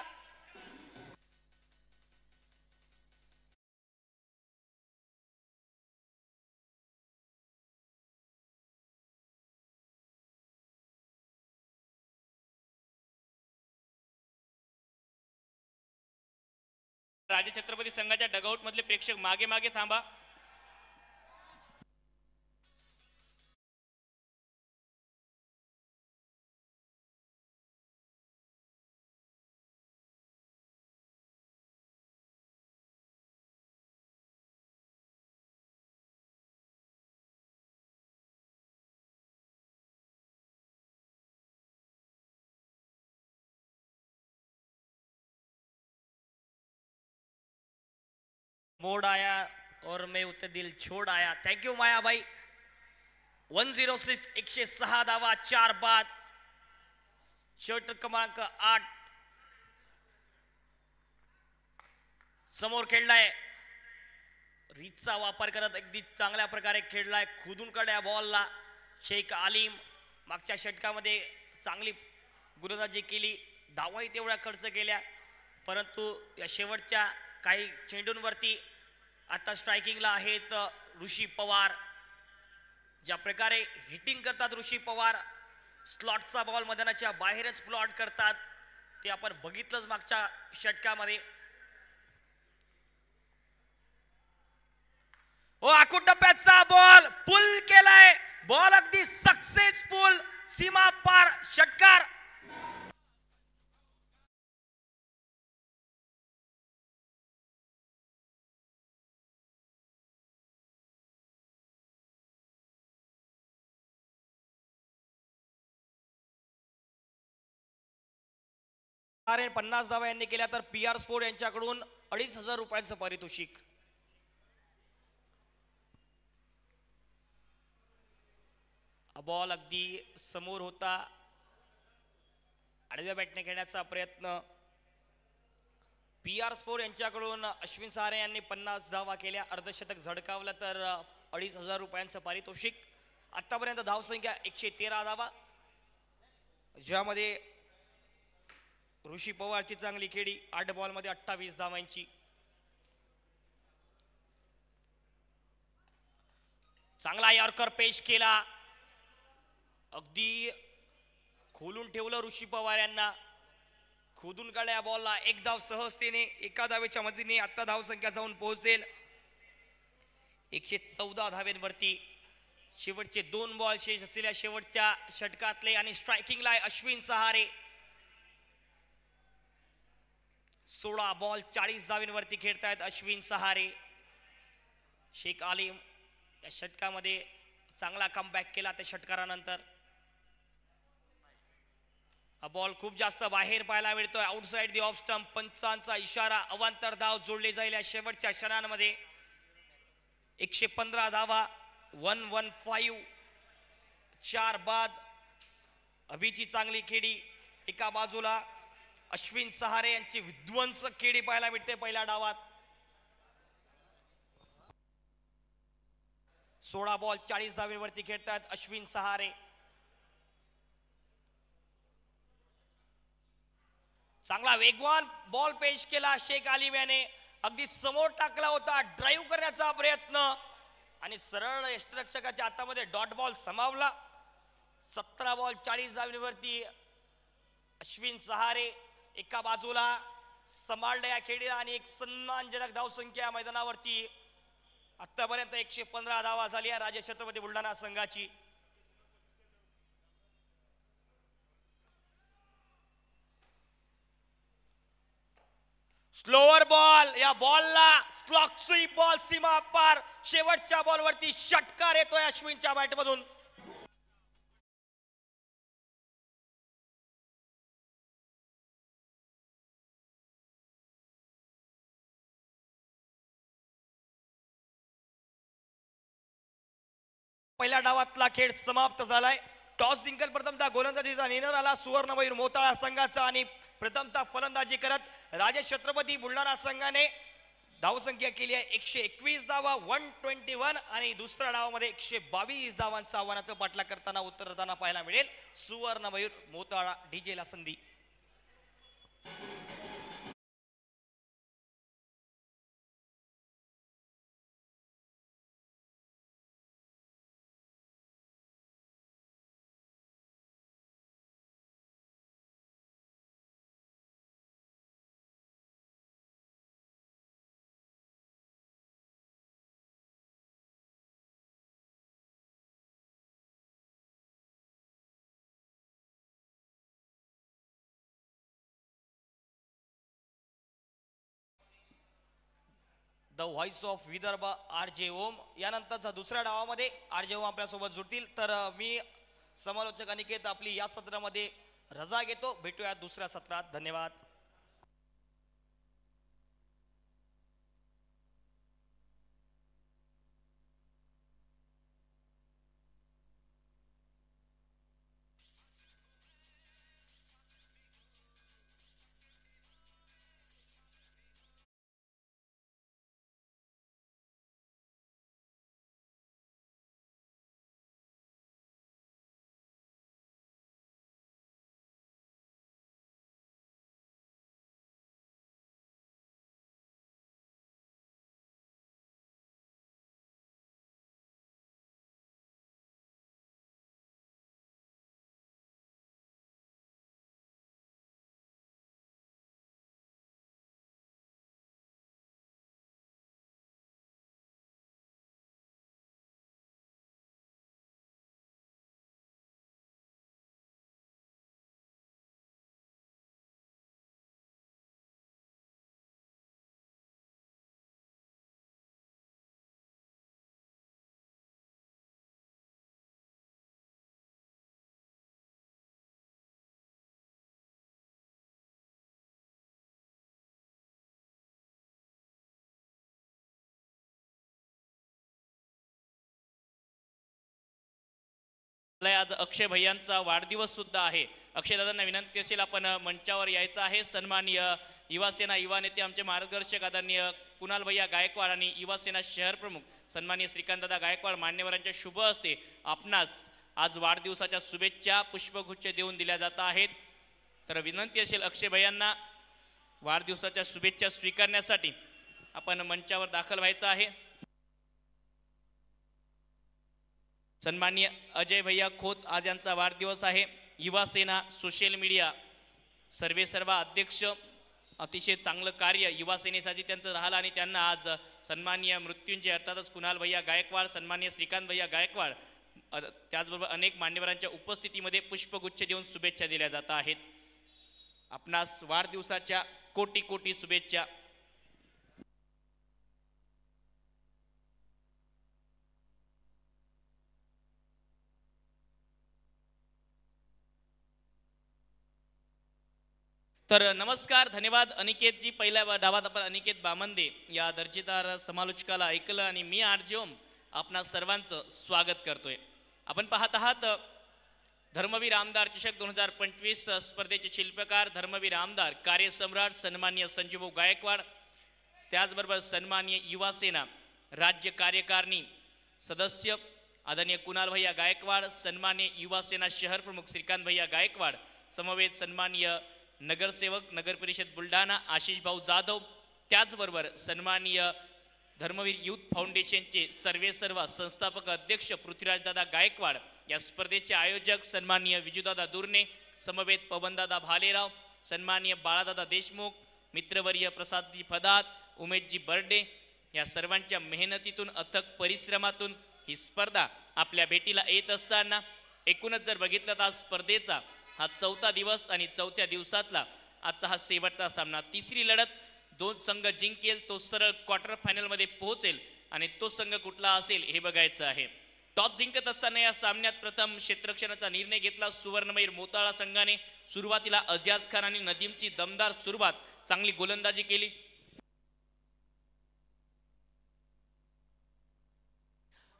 राजे छत्रपती संघाच्या डगआउट मधले प्रेक्षक मागे मागे थांबा. मोड आया और मैं उते दिल छोड़ आया. थैंक यू माया भाई. 106 106 धावा 4 बाद. षटक क्रमांक 8 समोर खेळलाय, रीतचा वापर करत अगदी चांगल्या प्रकारे खेळलाय, खुदून काढ्या बॉलला शेख आलिम. मागच्या षटकामध्ये चांगली गोलंदाजी केली, धावाही तेवढ्या खर्च केल्या, परंतु या शेवटच्या काही चेंडूंवरती आता स्ट्रायकिंगला आहेत ऋषी पवार. ज्या प्रकारे हिटिंग करतात ऋषी पवार, स्लॉटचा बॉल मैदानाच्या बाहेरच प्लॉट करतात, ते आपण बघितलंच मागच्या षटकामध्ये. ओ आखूड टप्प्याचा बॉल पुल केलाय, बॉल अगदी सक्सेसफुल, सीमा पार षटकार. आणि 50 धावा यांनी केल्या तर PR स्पोर्ट यांच्याकडून 2500 रुपयांचं पारितोषिक. बॉल अगदी समोर होता, आडव्या बॅटने खेळण्याचा प्रयत्न. PR स्पोर्ट यांच्याकडून अश्विन सहारे यांनी 50 धावा केल्या, अर्धशतक झळकावलं तर 2500 रुपयांचं पारितोषिक. आतापर्यंत धावसंख्या 113 धावा, ज्यामध्ये ऋषी पवारची चांगली खेळी, 8 बॉल मध्ये 28 धावांची. चांगला यॉर्कर पेश केला, अगदी खोलून ठेवलं ऋषी पवार यांना, खोदून काढल्या बॉलला. एक धाव सहजतेने एका धावेच्या मदतीने आता धावसंख्या जाऊन पोहोचेल 114 धावेंवरती. शेवटचे 2 बॉल शेष असलेल्या शेवटच्या षटकातले आणि स्ट्रायकिंगला आहे अश्विन सहारे. 16 बॉल 40 धावींवरती खेळतायत अश्विन सहारे. शेख आलिम या षटकामध्ये चांगला कमबॅक केला त्या षटकारानंतर. हा बॉल खूप जास्त बाहेर पाहायला मिळतोय आउटसाइड दी ऑफ स्टंप. पंचांचा इशारा. अवांतर धाव जोडले जाईल या शेवटच्या क्षणांमध्ये. 115 धावा 115. 4 बाद. अभिची चांगली खेळी. एका बाजूला अश्विन सहारे यांची विध्वंसक खेळी पाहायला मिळते पहिल्या डावात. 16 बॉल 40 धावींवरती खेळतात अश्विन सहारे. चांगला वेगवान बॉल पेश केला शेख आलिम याने. अगदी समोर टाकला होता. ड्राईव्ह करण्याचा प्रयत्न आणि सरळ यष्टिरक्षकाच्या हातामध्ये डॉट बॉल समावला. 17 बॉल 40 धावींवरती अश्विन सहारे एका बाजूला सांभाळलं या खेळीला आणि एक सन्मानजनक धावसंख्या मैदानावरती. आतापर्यंत 115 धावा झाली आहे राजे छत्रपती बुलढाणा संघाची. Slower ball. या बॉलला स्लॉक स्वीप बॉल सीमा पार. शेवटच्या बॉलवरती षटकार येतोय अश्विनच्या बॅटमधून. पहिल्या डावातला खेळ समाप्त झालाय. टॉस जिंकल प्रथमतः गोलंदाजीचा निर्णय आला सुवर्णमयूर मोताळा संघाचा आणि प्रथमतः फलंदाजी करत राजे छत्रपती बुलढाणा संघाने धावसंख्या केली आहे 121 धावा 121 आणि दुसऱ्या डावामध्ये 122 धावांचं आव्हानाचं पाठलाग करताना उत्तरताना पाहायला मिळेल सुवर्णमयूर मोताळा. डीजेला संधी. The voice of Vidarbha R J Om. यानंतरचा दुसऱ्या डावामध्ये आर जे ओम आपल्यासोबत जुळतील. तर मी समालोचक अनिकेत आपली या सत्रामध्ये रजा घेतो. भेटूया दुसऱ्या सत्रात. धन्यवाद. आज अक्षय भैयांचा वाढदिवस सुद्धा आहे. अक्षय दादांना विनंती असेल आपण मंचावर यायचं आहे. सन्माननीय युवासेना युवा नेते आमचे मार्गदर्शक आदरणीय कुणाल भैया गायकवाड आणि युवासेना शहर प्रमुख सन्माननीय श्रीकांतदादा गायकवाड मान्यवरांच्या शुभ हस्ते आपणास आज वाढदिवसाच्या शुभेच्छा पुष्पगुच्छ देऊन दिल्या जात आहेत. तर विनंती असेल अक्षय भैयांना वाढदिवसाच्या शुभेच्छा स्वीकारण्यासाठी आपण मंचावर दाखल व्हायचं आहे. सन्माननीय अजय भैया खोत आज यांचा वाढदिवस आहे. युवा सेना सोशल मीडिया सर्वेसर्वा अध्यक्ष. अतिशय चांगलं कार्य युवा सेनेसाठी त्यांचं राहिलं आणि त्यांना आज सन्माननीय मृत्युंजय अर्थातच कुणाल भैया गायकवाड सन्माननीय श्रीकांत भैया गायकवाड त्याचबरोबर अनेक मान्यवरांच्या उपस्थितीमध्ये पुष्पगुच्छ देऊन शुभेच्छा दिल्या जात आहेत. आपणास वाढदिवसाच्या कोटी कोटी शुभेच्छा. तर नमस्कार, धन्यवाद अनिकेतजी. पहिल्या डावात आपण अनिकेत बामंदे या दर्जेदार समालोचकाला ऐकलं आणि मी आरजे ओम आपणा सर्वांचं स्वागत करतोय. आपण पाहत आहात धर्मवीर आमदार चषक 2025 स्पर्धेचे शिल्पकार, धर्मवीर आमदार कार्यसम्राट सन्माननीय संजीवभाऊ गायकवाड, त्याचबरोबर सन्माननीय युवा सेना राज्य कार्यकारिणी सदस्य आदरणीय कुणाल भैया गायकवाड, सन्माननीय युवा सेना शहर प्रमुख श्रीकांत भैया गायकवाड, समवेत सन्माननीय नगरसेवक नगर परिषद बुलढाणा आशिष भाऊ जाधव, त्याचबरोबर सन्माननीय धर्मवीर युथ फाउंडेशनचे सर्व संस्थापक अध्यक्ष पृथ्वीराजदादा गायकवाड, या स्पर्धेचे आयोजक सन्माननीय विजूदादा दुर्ने, समवेत पवनदादा भालेराव, सन्माननीय बाळादादा देशमुख, मित्रवर्य प्रसादजी फदात, उमेशजी बर्डे, या सर्वांच्या मेहनतीतून अथक परिश्रमातून ही स्पर्धा आपल्या भेटीला येत असताना एकूणच जर बघितलं तर स्पर्धेचा हा 4था दिवस आणि 4थ्या दिवसातला आजचा हा शेवटचा सामना. तिसरी लढत 2 संघ जिंकेल तो सरळ क्वार्टर फायनलमध्ये पोहोचेल आणि तो संघ कुठला असेल हे बघायचं आहे. टॉस जिंकत असताना या सामन्यात प्रथम क्षेत्ररक्षणाचा निर्णय घेतला सुवर्णमयूर मोताळा संघाने. सुरुवातीला अजाज खान आणि नदीमची दमदार सुरुवात, चांगली गोलंदाजी केली.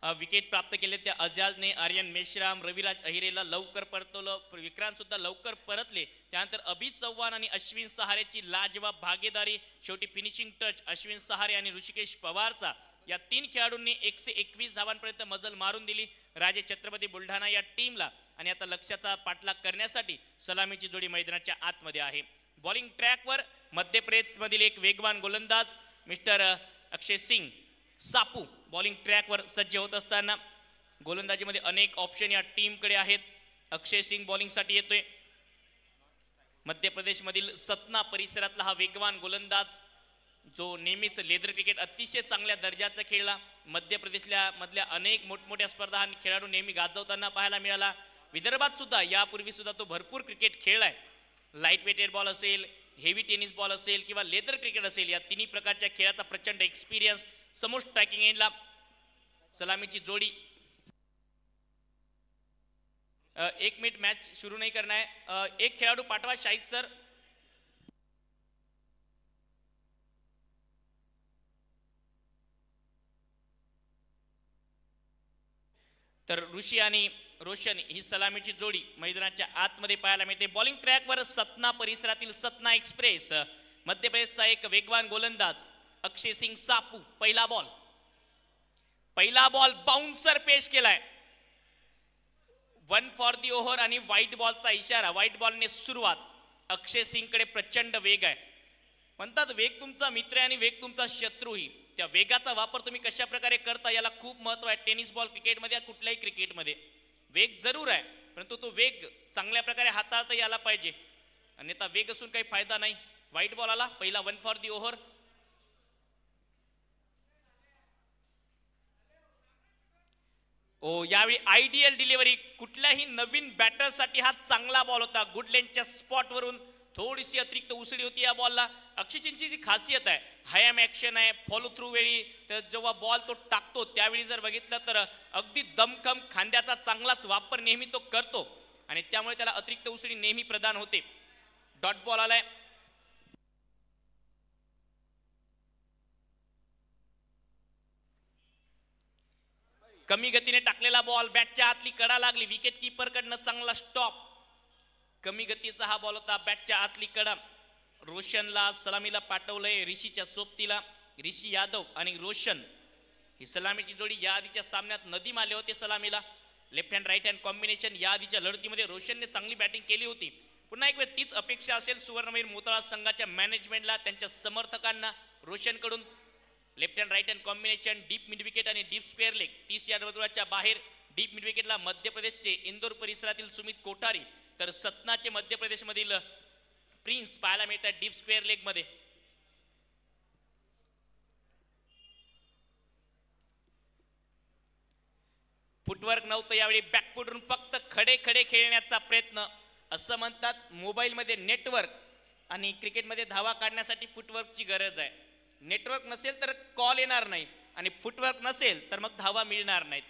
विकेट प्राप्त केले त्या अजाजने. आर्यन मेश्राम, रविराज अहिरेला लवकर परतवलं, विक्रांत सुद्धा लवकर परतले. त्यानंतर अभित चव्हाण आणि अश्विन सहारेची लाजवाब भागीदारी, शेवटी फिनिशिंग टच अश्विन सहारे आणि ऋषिकेश पवारचा. या 3 खेळाडूंनी 121 धावांपर्यंत मजल मारून दिली राजे छत्रपती बुलढाणा या टीमला. आणि आता लक्ष्याचा पाठलाग करण्यासाठी सलामीची जोडी मैदानाच्या आतमध्ये आहे. बॉलिंग ट्रॅकवर मध्य प्रदेशमधील एक वेगवान गोलंदाज मिस्टर अक्षय सिंग सापू बॉलिंग ट्रॅकवर सज्ज होत असताना गोलंदाजीमध्ये अनेक ऑप्शन या टीमकडे आहेत. अक्षय सिंग बॉलिंगसाठी येतोय. मध्य प्रदेशमधील सतना परिसरातला हा वेगवान गोलंदाज जो नेहमीच लेदर क्रिकेट अतिशय चांगल्या दर्जाचा खेळला. मध्य मधल्या अनेक मोठमोठ्या स्पर्धा खेळाडू नेहमी गाजवताना पाहायला मिळाला. विदर्भात सुद्धा यापूर्वी सुद्धा तो भरपूर क्रिकेट खेळलाय. लाईट वेटेड बॉल असेल, हेवी टेनिस बॉल असेल किंवा लेदर क्रिकेट असेल, या तिन्ही प्रकारच्या खेळाचा प्रचंड एक्सपिरियन्स. समोर स्ट्रायकिंग एंडला सलामीची जोडी. 1 मिनिट मॅच सुरू नाही करना है. एक खेळाडू पाठवा शाहिद सर. तर ऋषी आणि रोशन ही सलामीची जोडी मैदानाच्या आतमध्ये पाहायला मिळते. बॉलिंग ट्रॅकवर सतना परिसरातील सतना एक्सप्रेस मध्य प्रदेशचा एक वेगवान गोलंदाज अक्षय सिंग सापू. पहिला बॉल बाउन्सर पेश केलाय. 1 फॉर दी ओव्हर आणि व्हाईट बॉलचा इशारा. व्हाईट बॉलने सुरुवात. अक्षय सिंग कडे प्रचंड वेग आहे. म्हणतात वेग तुमचा मित्र आहे आणि वेग तुमचा शत्रूही. त्या वेगाचा वापर तुम्ही कशा प्रकारे करता याला खूप महत्व आहे. टेनिस बॉल क्रिकेटमध्ये कुठल्याही क्रिकेटमध्ये वेग जरूर आहे, परंतु तो वेग चांगल्या प्रकारे हाताळता यायला पाहिजे, अन्यथा वेग असून काही फायदा नाही. व्हाईट बॉल आला पहिला. 1 फॉर दी ओव्हर. यावेळी आयडियल डिलिव्हरी. कुठल्याही नवीन बॅटरसाठी हा चांगला बॉल होता. गुडलेनच्या स्पॉटवरून थोडीशी अतिरिक्त उसळी होती या बॉलला. अक्षय सिंगची जी खासियत आहे, हायम ऍक्शन आहे. फॉलो थ्रू वेळी जेव्हा बॉल तो टाकतो त्यावेळी जर बघितलं तर अगदी दमखम खांद्याचा चांगलाच वापर नेहमी तो करतो आणि त्यामुळे त्याला अतिरिक्त उसळी नेहमी प्रदान होते. डॉट बॉल आलाय. कमी गतीने टाकलेला बॉल, बॅटच्या आतली कडा लागली. विकेट कीपर कडनं चांगला स्टॉप. कमी गतीचा हा बॉल होता, बॅटच्या आतली कडा. रोशनला सलामीला पाठवलंय ऋषीच्या सोबतीला. ऋषी यादव आणि रोशन ही सलामीची जोडी. या आधीच्या सामन्यात नदीम आले होते सलामीला. Left hand right hand combination. या आधीच्या लढतीमध्ये रोशनने चांगली बॅटिंग केली होती. पुन्हा एक वेळ तीच अपेक्षा असेल सुवर्णमयूर मोताळा संघाच्या मॅनेजमेंटला, त्यांच्या समर्थकांना रोशन कडून. Left hand right hand combination, deep mid wicket आणि डीप स्क्वेअर लेग. 30 यार्ड वर्तुळाच्या बाहेर. डीप मिड विकेटला मध्य प्रदेशचे इंदोर परिसरातील सुमित कोठारी, तर सतनाचे मध्य प्रदेशमधील प्रिन्स पाहायला मिळतात डीप स्क्वेअर लेग मध्ये. फुटवर्क नव्हतं यावेळी बॅकफुटवरून फक्त खडे खडे खेळण्याचा प्रयत्न. असं म्हणतात मोबाईलमध्ये नेटवर्क आणि क्रिकेटमध्ये धावा काढण्यासाठी फुटवर्कची गरज आहे. नेटवर्क नसेल तर कॉल येणार नाही आणि फुटवर्क नसेल तर मग धावा मिळणार नाहीत.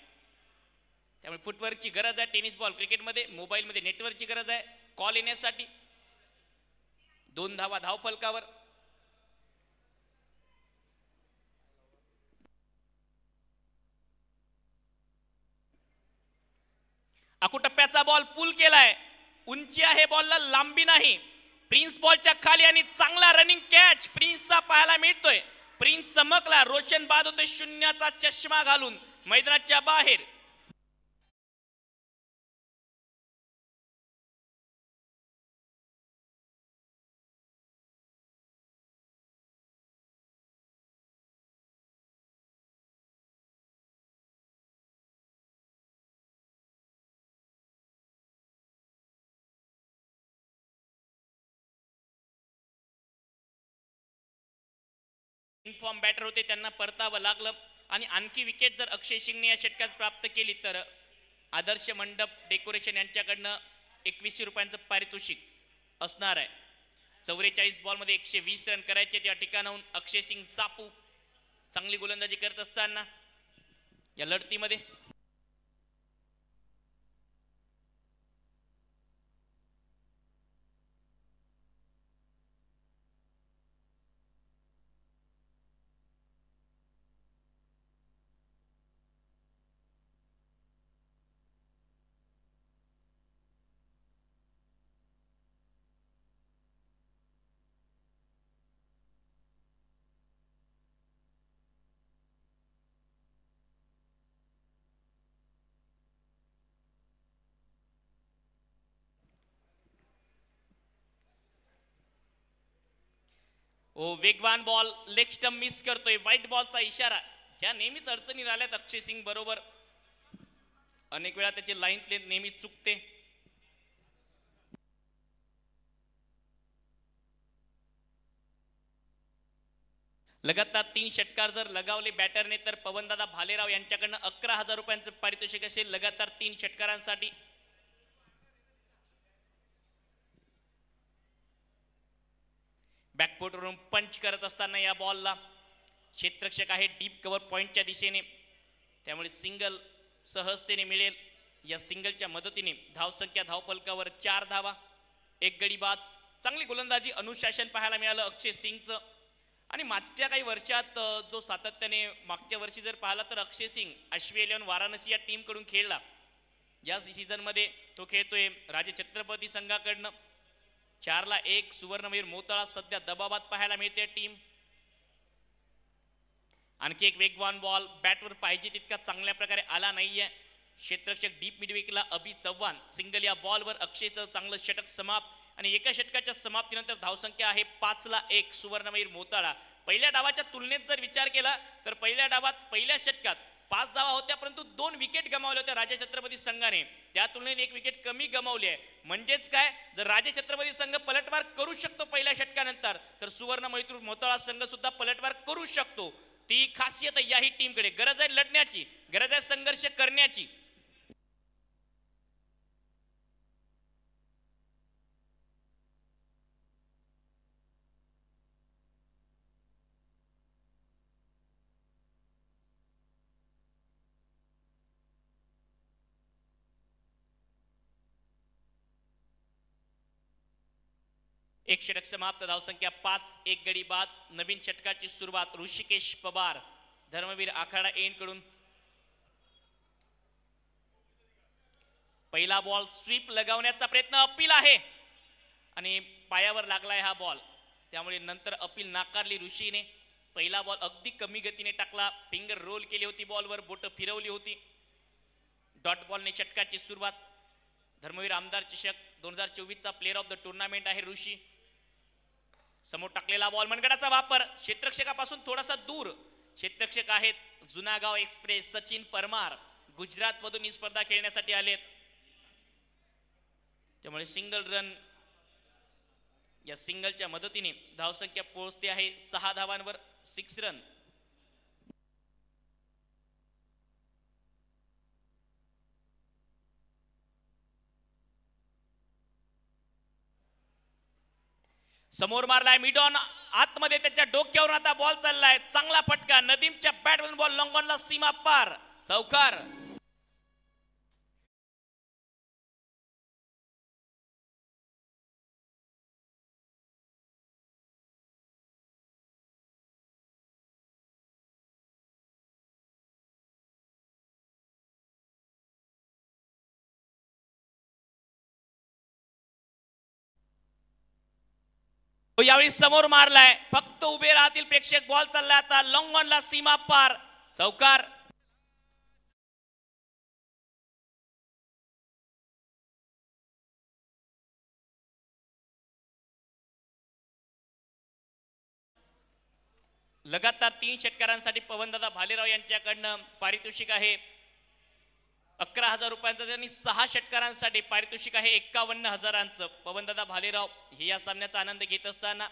त्यामुळे फुटवर्कची गरज आहे टेनिस बॉल क्रिकेटमध्ये. मोबाईलमध्ये नेटवर्कची गरज आहे कॉल येण्यासाठी. 2 धावा धावफलकावर. आकुटप्प्याचा बॉल पूल केलाय. उंची आहे बॉलला, लांबी नाही. प्रिन्स बॉलच्या खाली आणि चांगला रनिंग कॅच प्रिन्सचा पाहायला मिळतोय. प्रिन्स चमकला. रोशन बाद होतोय शून्याचा चष्मा घालून मैदानाच्या बाहेर. फॉर्म बॅटर होते त्यांना परतावं लागलं आणि आणखी विकेट जर अक्षय सिंगने या षटकात प्राप्त केली तर आदर्श मंडप डेकोरेशन यांच्याकडनं 2100 रुपयांचं पारितोषिक असणार आहे. 44 बॉलमध्ये 120 रन करायचे. त्या ठिकाणाहून अक्षय सिंग सापू चांगली गोलंदाजी करत असताना या लढतीमध्ये वेगवान बॉल लेग स्टंप मिस करतोय. व्हाईट बॉलचा इशारा. ह्या नेहमीच अडचणी राहिल्यात अक्षय सिंग बरोबर. अनेक वेळा त्याची लाईन नेहमी चुकते. लगातार 3 षटकार जर लगावले बॅटरने तर पवनदादा भालेराव यांच्याकडनं 11,000 रुपयांचं पारितोषिक असेल लगातार 3 षटकारांसाठी. बॅकफुटवरून पंच करत असताना या बॉलला क्षेत्ररक्षक आहे डीप कव्हर पॉइंटच्या दिशेने. त्यामुळे सिंगल सहजतेने मिळेल. या सिंगलच्या मदतीने धावसंख्या धावफलकावर 4 धावा 1 गडी बाद. चांगली गोलंदाजी अनुशासन पाहायला मिळालं अक्षय सिंगचं. आणि मागच्या काही वर्षात जो सातत्याने मागच्या वर्षी जर पाहिला तर अक्षय सिंग अश्वी इलेव्हन वाराणसी या टीमकडून खेळला. या सीझनमध्ये तो खेळतोय राजे छत्रपती संघाकडनं. 4-1 सुवर्णवीर मोताळा सध्या दबावात पाहायला मिळते टीम. आणखी एक वेगवान बॉल बॅटवर पाहिजे तितका चांगल्या प्रकारे आला नाहीये. क्षेत्ररक्षक डीप मिडविकेटला अभि चव्हाण. सिंगल या बॉलवर अक्षयचं चांगलं षटक समाप्त. आणि एका षटकाच्या समाप्तीनंतर धावसंख्या आहे 5-1 सुवर्णवीर मोताळा. पहिल्या डावाच्या तुलनेत जर विचार केला तर पहिल्या डावात पहिल्या षटकात 5 धावा होत्या परंतु 2 विकेट गमावल्या होत्या राजे छत्रपती संघाने. त्या तुलनेत 1 विकेट कमी गमावली आहे. म्हणजेच काय, जर राजे छत्रपती संघ पलटवार करू शकतो पहिल्या षटकानंतर तर सुवर्ण मैत्री मोताळा संघ सुद्धा पलटवार करू शकतो. ती खासियत आहे याही टीमकडे. गरज आहे लढण्याची, गरज आहे संघर्ष करण्याची. एक षटक समाप्त. धावसंख्या 5-1 गडी बाद. नवीन षटकाची सुरुवात ऋषिकेश पवार धर्मवीर आखाडा एन कडून. पहिला बॉल स्वीप लगावण्याचा प्रयत्न अपील आहे आणि पायावर लागलाय हा बॉल. त्यामुळे नंतर अपील नाकारली ऋषीने. पहिला बॉल अगदी कमी गतीने टाकला. फिंगर रोल केली होती बॉलवर, बोट फिरवली होती. डॉट बॉलने षटकाची सुरुवात. धर्मवीर आमदार चषक 2024चा प्लेअर ऑफ द टुर्नामेंट आहे ऋषी. समोर टाकलेला बॉल, मनगडाचा वापर. क्षेत्ररक्षकापासून थोडासा दूर. क्षेत्ररक्षक आहेत जुनागाव एक्सप्रेस सचिन परमार. गुजरात मधून ही स्पर्धा खेळण्यासाठी आलेत. त्यामुळे सिंगल रन. या सिंगलच्या मदतीने धावसंख्या पोहोचते आहे 6 धावांवर. 6 रन. समोर मारलाय मिडॉन आतमध्ये, त्याच्या डोक्यावरून आता बॉल चाललाय, चांगला फटका, नदीमच्या बॅटमधून बॉल लॉंग ऑनला सीमा पार, चौकार. यावेळी समोर मारलाय, फक्त उभे राहतील प्रेक्षक, बॉल चाललाय आता लॉंग ऑनला सीमा पार, चौकार. लगातार 3 षटकारांसाठी पवनदादा भालेराव यांच्याकडनं पारितोषिक आहे 11,000 रुपयांचं आणि 6 षटकारांसाठी पारितोषिक आहे 51,000. पवनदादा भालेराव हे या सामन्याचा आनंद घेत असताना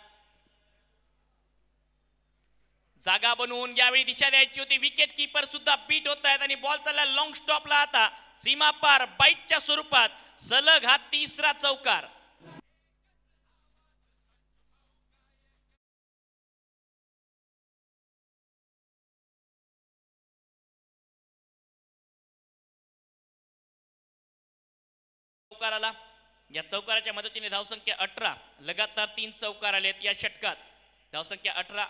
जागा बनवून यावेळी दिशा द्यायची होती, विकेट कीपर सुद्धा बीट होत आहेत आणि बॉल चालला लॉंग स्टॉपला आता सीमा पार, बाईटच्या स्वरूपात सलग हा तिसरा चौकार. चौकाराला या चौकाराच्या मदतीने धावसंख्या 18, लगातार 3 चौकार आलेत या षटकात, धावसंख्या 18.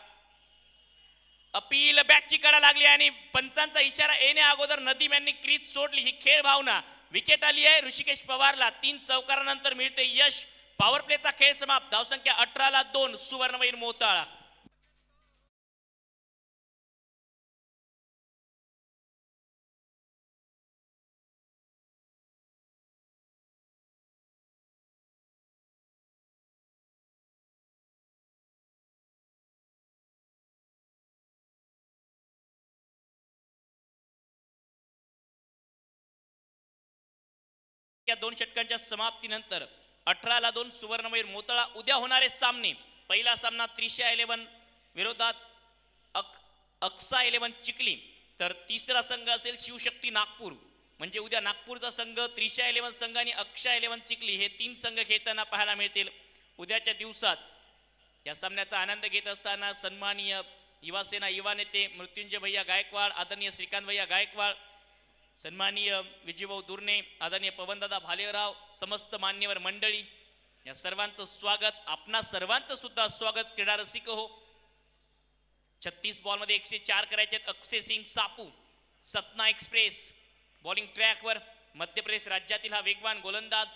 अपील बॅटची कडा लागली आणि पंचांचा इशारा येण्या अगोदर नदीम यांनी क्रीज सोडली. ही खेळ भावना, विकेट आली आहे ऋषिकेश पवारला, 3 चौकारानंतर मिळते यश. पॉवर प्लेचा खेळ समाप्त, धावसंख्या 18ला 2, सुवर्णवीर मोताळा. या 2 षटकांच्या समाप्तीनंतर 18ला 2 सुवर्णवीर मोताळा. उद्या होणारे सामने, पहिला सामना त्रिशा 11 विरोधात अक्सा 11 चिखली, तर तिसरा संघ असेल शिवशक्ती नागपूर. म्हणजे उद्या नागपूरचा संघ, त्रिशा 11 संघ आणि अक्षा 11 चिखली हे 3 संघ खेळताना पाहायला मिळतील उद्याच्या दिवसात. या सामन्याचा आनंद घेत असताना सन्माननीय युवासेना युवा नेते मृत्युंजय भैया गायकवाड, आदरणीय श्रीकांत भैया गायकवाड, सन्माननीय विजयभाऊ दुर्ने, आदरणीय पवनदादा भालेराव, समस्त मान्यवर मंडळी, या सर्वांचं स्वागत. आपणा सर्वांचं सुद्धा स्वागत क्रीडा रसिक हो. 36 बॉल मध्ये 104 करायचे. अक्षय सिंग सापू, सतना एक्सप्रेस बॉलिंग ट्रॅकवर, मध्य प्रदेश राज्यातील हा वेगवान गोलंदाज.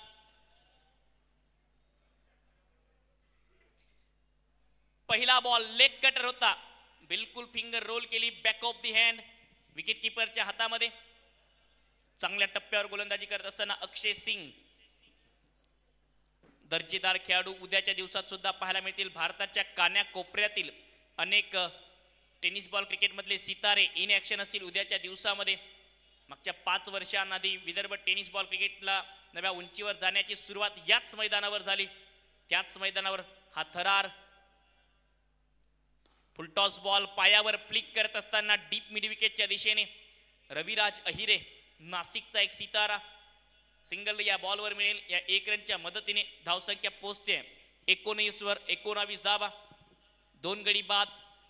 पहिला बॉल लेग कटर होता, बिलकुल फिंगर रोल केली, back of the hand, wicket किपरच्या हातामध्ये. चांगल्या टप्प्यावर गोलंदाजी करत असताना अक्षय सिंग, दर्जेदार खेळाडू उद्याच्या दिवसात सुद्धा पाहायला मिळतील. भारताच्या कान्याकोपऱ्यातील अनेक टेनिस बॉल क्रिकेट मधले सितारे इन ऍक्शन असतील उद्याच्या दिवसामध्ये. मागच्या 5 वर्षांआधी विदर्भ टेनिस बॉल क्रिकेटला नव्या उंचीवर जाण्याची सुरुवात याच मैदानावर झाली. त्याच मैदानावर हा थरार, फुलटॉस बॉल पायावर फ्लिक करत असताना डीप मिड विकेटच्या दिशेने रविराज अहिरे, नाशिकचा एक सितारा, सिंगल या बॉलवर मिळेल. या 1 रनच्या मदतीने धावसंख्या पोहोचते 19 वर 19 धावा. 2 गडी बाद.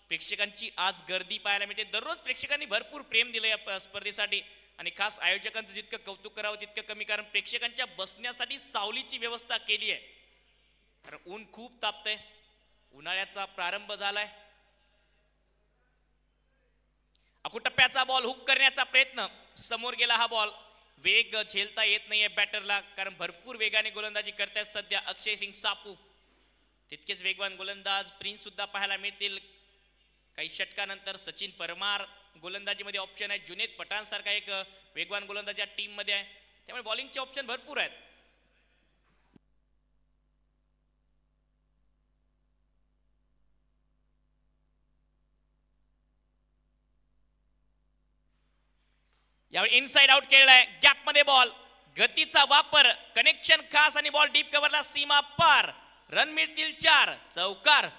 प्रेक्षकांची आज गर्दी पाहायला मिळते. दररोज प्रेक्षकांनी भरपूर प्रेम दिलं या स्पर्धेसाठी आणि खास आयोजकांचं जितकं कौतुक करावं तितकं कमी, कारण प्रेक्षकांच्या बसण्यासाठी सावलीची व्यवस्था केली आहे. कारण ऊन खूप तापतंय, उन्हाळ्याचा प्रारंभ झालाय. अकुटप्प्याचा बॉल हुक करण्याचा प्रयत्न, समोर गेला हा बॉल. वेग झेलता येत नाहीये बॅटरला, कारण भरपूर वेगाने गोलंदाजी करतायत सध्या अक्षय सिंग सापू. तितकेच वेगवान गोलंदाज प्रिन्स सुद्धा पाहायला मिळतील. काही षटकानंतर सचिन परमार गोलंदाजीमध्ये ऑप्शन आहे. जुनेद पठाण सारखा एक वेगवान गोलंदाज या टीम मध्ये आहे. त्यामुळे बॉलिंगचे ऑप्शन भरपूर आहेत. यावेळी इनसाइड आउट खेळलाय, गॅप मध्ये बॉल, गतीचा वापर, कनेक्शन खास आणि बॉल डीप कव्हरला सीमा पार. रन मिळतील 4, चौकार.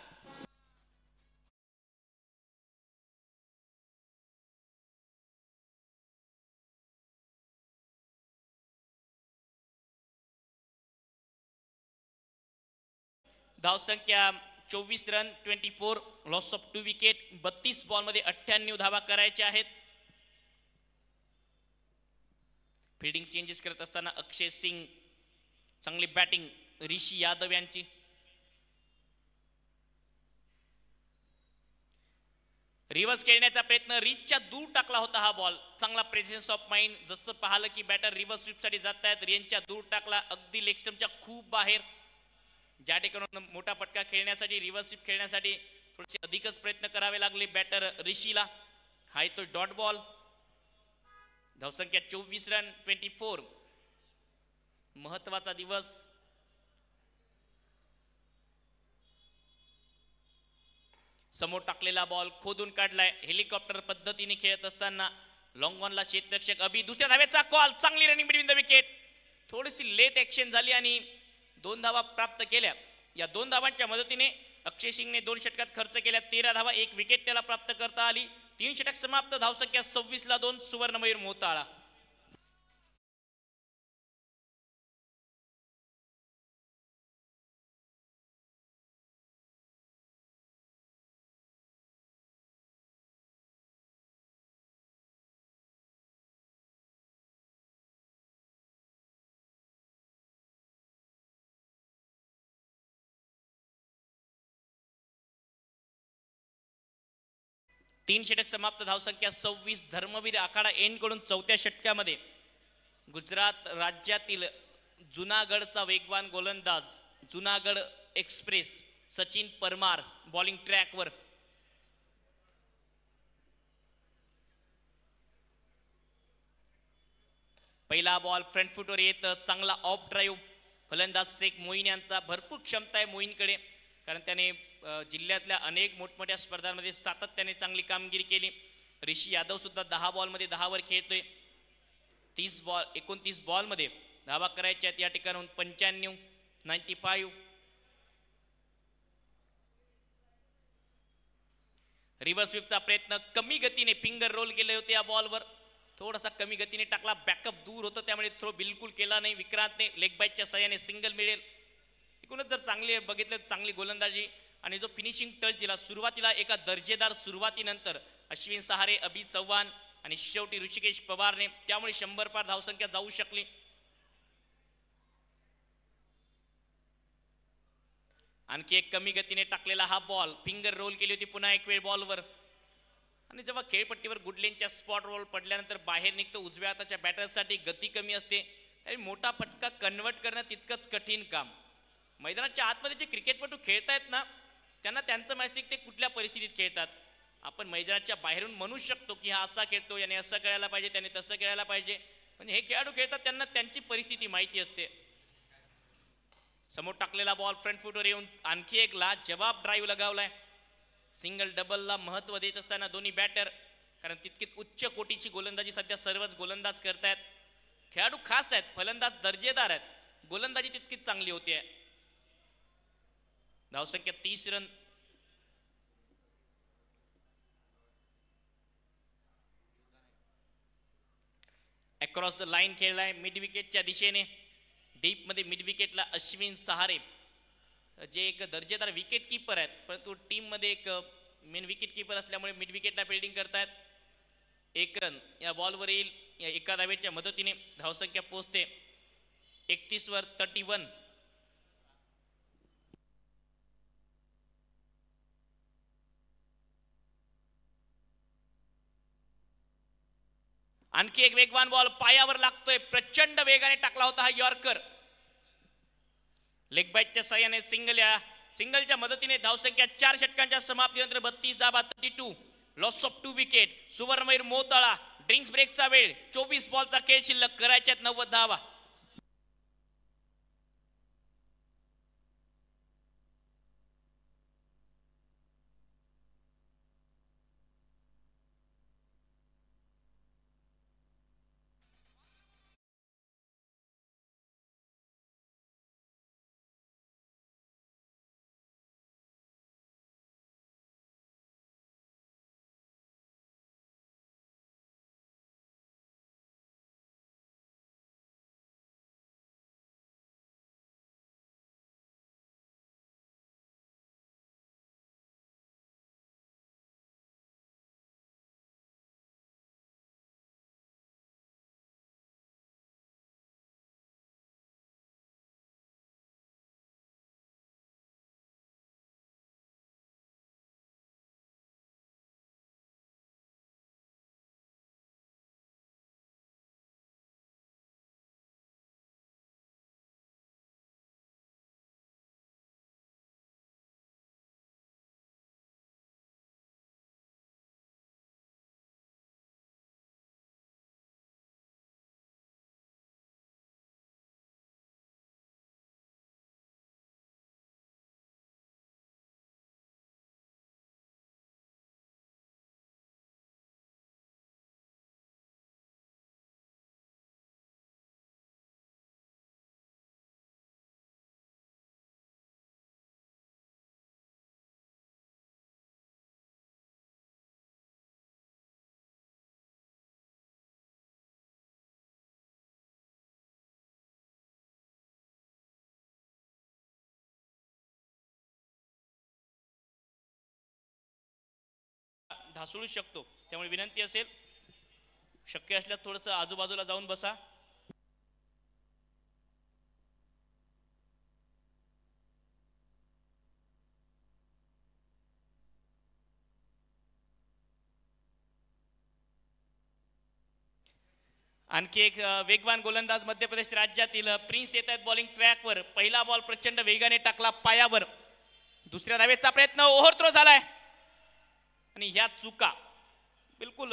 धावसंख्या 24 रन 24 लॉस ऑफ 2 विकेट. 32 बॉलमध्ये 98 धावा करायच्या आहेत. फिल्डिंग चेंजेस करत असताना अक्षय सिंग, चांगली बॅटिंग ऋषी यादव यांची. रिव्हर्स खेळण्याचा प्रयत्न, रिचच्या दूर टाकला होता हा बॉल. चांगला प्रेझेन्स ऑफ माइंड. जसं पाहिलं की बॅटर रिव्हर्स स्वीपसाठी जात आहेत, रेंजच्या दूर टाकला, अगदी लेग स्टंपच्या खूप बाहेर. ज्या ठिकाणी मोठा पटका खेळण्यासाठी, रिव्हर्स स्वीप खेळण्यासाठी थोडेसे अधिकच प्रयत्न करावे लागले बॅटर ऋषीला. हा तो डॉट बॉल. धावसंख्या 24 रन 24. महत्वाचा दिवस. समोर टाकलेला बॉल खोदून काढलाय. हेलिकॉप्टर पद्धतीने खेळत असताना लॉंग ऑनला क्षेत्ररक्षक अभि. दुसऱ्या धावेचा कॉल. चांगली रनिंग बिटवीन द विकेट. थोडीशी लेट ऍक्शन झाली आणि 2 धावा प्राप्त केल्या. या 2 धावांच्या मदतीने अक्षय सिंगने 2 षटकात खर्च केल्या. 13 धावा, 1 विकेट त्याला प्राप्त करता आली. 3 षटक समाप्त. धावसंख्या 26 ला 2. सुवर्णमयूर मोताळा. तीन षटक समाप्त. धावसंख्या 26. धर्मवीर आखाडा एंड कडून 4थ्या षटकामध्ये गुजरात राज्यातील जुनागडचा वेगवान गोलंदाज जुनागड एक्सप्रेस सचिन परमार बॉलिंग ट्रॅकवर. पहिला बॉल फ्रंट फुटवर येत. चांगला ऑफ ड्राईव्ह. फलंदाज शेख मोईन यांचा भरपूर क्षमता आहे मोईनकडे, कारण त्याने जिल्ह्यातल्या अनेक मोठमोठ्या स्पर्धांमध्ये सातत्याने चांगली कामगिरी केली. ऋषी यादव सुद्धा 10 बॉलमध्ये 10 वर खेळतोय. 29 बॉलमध्ये धावा करायच्या आहेत या ठिकाणून 95 95. रिव्हर्स स्वीपचा प्रयत्न. कमी गतीने फिंगर रोल केले होते या बॉलवर. थोडासा कमी गतीने टाकला. बॅकअप दूर होतं त्यामुळे थ्रो बिलकुल केला नाही विक्रांतने. लेग बाईटच्या सहाय्याने सिंगल मिळेल. एकूणच जर चांगली बघितलं, चांगली गोलंदाजी आणि जो फिनिशिंग टच दिला सुरुवातीला एका दर्जेदार सुरुवातीनंतर अश्विन सहारे, अभि चव्हाण आणि शेवटी ऋषिकेश पवारने, त्यामुळे 100 पार धावसंख्या जाऊ शकली. आणखी एक कमी गतीने टाकलेला हा बॉल. फिंगर रोल केली होती पुन्हा एक वेळ बॉलवर. आणि जेव्हा खेळपट्टीवर गुडलेनच्या स्पॉट रोल पडल्यानंतर बाहेर निघतो उजव्या हाताच्या बॅटरसाठी गती कमी असते, त्यामुळे मोठा फटका कन्वर्ट करणं तितकंच कठीण काम. मैदानाच्या आतमध्ये जे क्रिकेटपटू खेळतायत ना, त्यांना त्यांचं माहिती ते कुठल्या परिस्थितीत खेळतात. आपण मैदानाच्या बाहेरून म्हणू शकतो की हा असा खेळतो, याने असं खेळायला पाहिजे, त्याने तसं खेळायला पाहिजे, पण हे खेळाडू खेळतात त्यांना त्यांची परिस्थिती माहिती असते. समोर टाकलेला बॉल फ्रंट फुटवर येऊन आणखी एक लाजवाब ड्राईव्ह लगावलाय. सिंगल डबलला महत्व देत असताना दोन्ही बॅटर, कारण तितकीच उच्च कोटीची गोलंदाजी सध्या सर्वच गोलंदाज करतायत. खेळाडू खास आहेत, फलंदाज दर्जेदार आहेत, गोलंदाजी तितकीच चांगली होती आहे. धावसंख्या 30 रन. अक्रॉस द लाईन खेळलाय मिड विकेटच्या दिशेने. डीप मध्ये मिड विकेटला अश्विन सहारे, जे एक दर्जेदार विकेट कीपर आहेत, परंतु टीम मध्ये एक मेन विकेट कीपर असल्यामुळे मिड विकेटला फिल्डिंग करतायत. 1 रन या बॉलवर येईल. या एका धावेच्या मदतीने धावसंख्या पोहोचते 31 वर 31. आणखी एक वेगवान बॉल पायावर लागतोय. प्रचंड वेगाने टाकला होता हा यॉर्कर. लेग बाईटच्या सहाय्याने सिंगलच्या मदतीने धावसंख्या 4 षटकांच्या समाप्तीनंतर 32 धावा 32. Loss of 2 wicket. Suvarnamayur Motala. Drinks ब्रेकचा वेळ. 24 बॉलचा खेळ शिल्लक. करायच्यात 90 धावा. ढासळू शकतो, त्यामुळे विनंती असेल शक्य असल्यास थोडंसं आजूबाजूला जाऊन बसा. आणखी एक वेगवान गोलंदाज मध्य प्रदेश राज्यातील प्रिन्स येत आहेत बॉलिंग ट्रॅकवर. पहिला बॉल प्रचंड वेगाने टाकला पायावर. दुसऱ्या धावेचा प्रयत्न ओव्हरथ्रो झालाय आणि ह्या चुका बिलकुल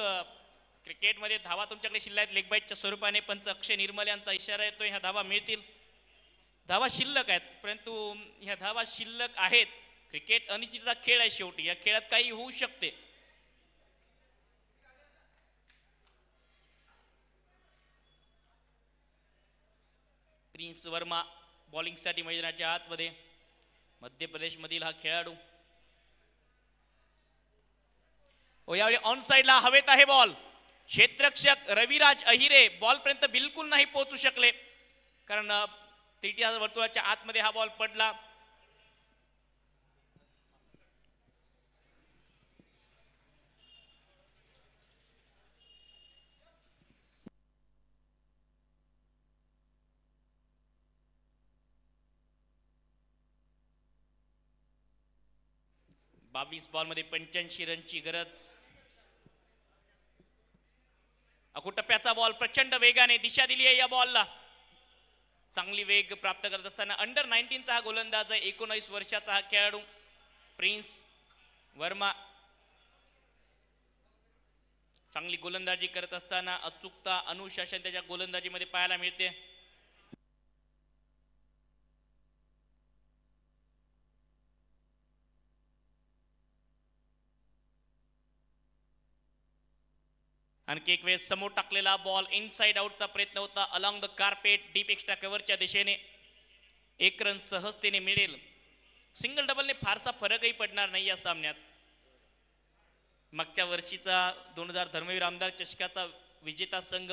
क्रिकेटमध्ये धावा तुमच्याकडे शिल्लक आहेत लेगबाईटच्या स्वरूपाने. पंच अक्षय निर्मल यांचा इशारा येतोय ह्या धावा मिळतील. धावा शिल्लक आहेत परंतु ह्या धावा शिल्लक आहेत. क्रिकेट अनिश्चितचा खेळ आहे शेवटी. या खेळात काही होऊ शकते. प्रिन्स वर्मा बॉलिंगसाठी मैदानाच्या आतमध्ये. मध्य प्रदेश मधील हा खेळाडू यावेळी ऑन साइडला हवेत आहे बॉल. क्षेत्ररक्षक रविराज अहिरे बॉल पर्यंत बिलकुल नाही पोहोचू शकले कारण त्रिटिया वर्तुळाच्या आतमध्ये हा बॉल पडला. बावीस बॉल मध्ये 85 रनची गरज. अकुटप्प्याचा बॉल प्रचंड वेगाने दिशा दिली आहे या बॉलला. चांगली वेग प्राप्त करत असताना अंडर 19 चा हा गोलंदाज आहे. 19 वर्षाचा हा खेळाडू प्रिन्स वर्मा. चांगली गोलंदाजी करत असताना अचूकता अनुशासन त्याच्या गोलंदाजीमध्ये पाहायला मिळते. आणखी एक वेळ समोर टाकलेला बॉल इनसाइड आउटचा प्रयत्न होता. Along the carpet deep extra कव्हरच्या दिशेने. एक रन सहजतेने मिळेल. सिंगल डबलने फारसा फरकही पडणार नाही या सामन्यात. मागच्या वर्षीचा 2000 धर्मवीर आमदार चषकाचा विजेता संघ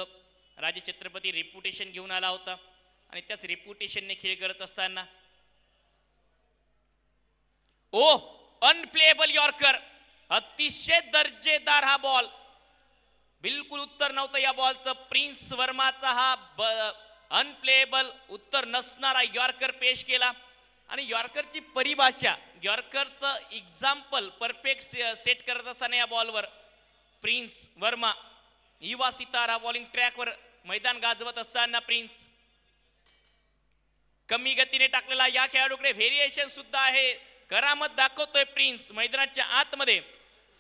राजे छत्रपती रेप्युटेशन घेऊन आला होता आणि त्याच रेप्युटेशनने खेळ करत असताना अनप्लेएबल यॉर्कर. अतिशय दर्जेदार हा बॉल. बिलकुल उत्तर नव्हतं या बॉलचं. प्रिन्स वर्माचा हा अनप्लेएबल उत्तर नसणारा यॉर्कर पेश केला आणि यॉर्करची परिभाषा यॉर्करचं एक्झाम्पल परफेक्ट सेट करत असताना या बॉलवर प्रिन्स वर्मा युवा सितारा बॉलिंग ट्रॅकवर मैदान गाजवत असताना प्रिन्स कमी गतीने टाकलेला या खेळाडूकडे व्हेरिएशन सुद्धा आहे. करामत दाखवतोय प्रिन्स मैदानाच्या आतमध्ये.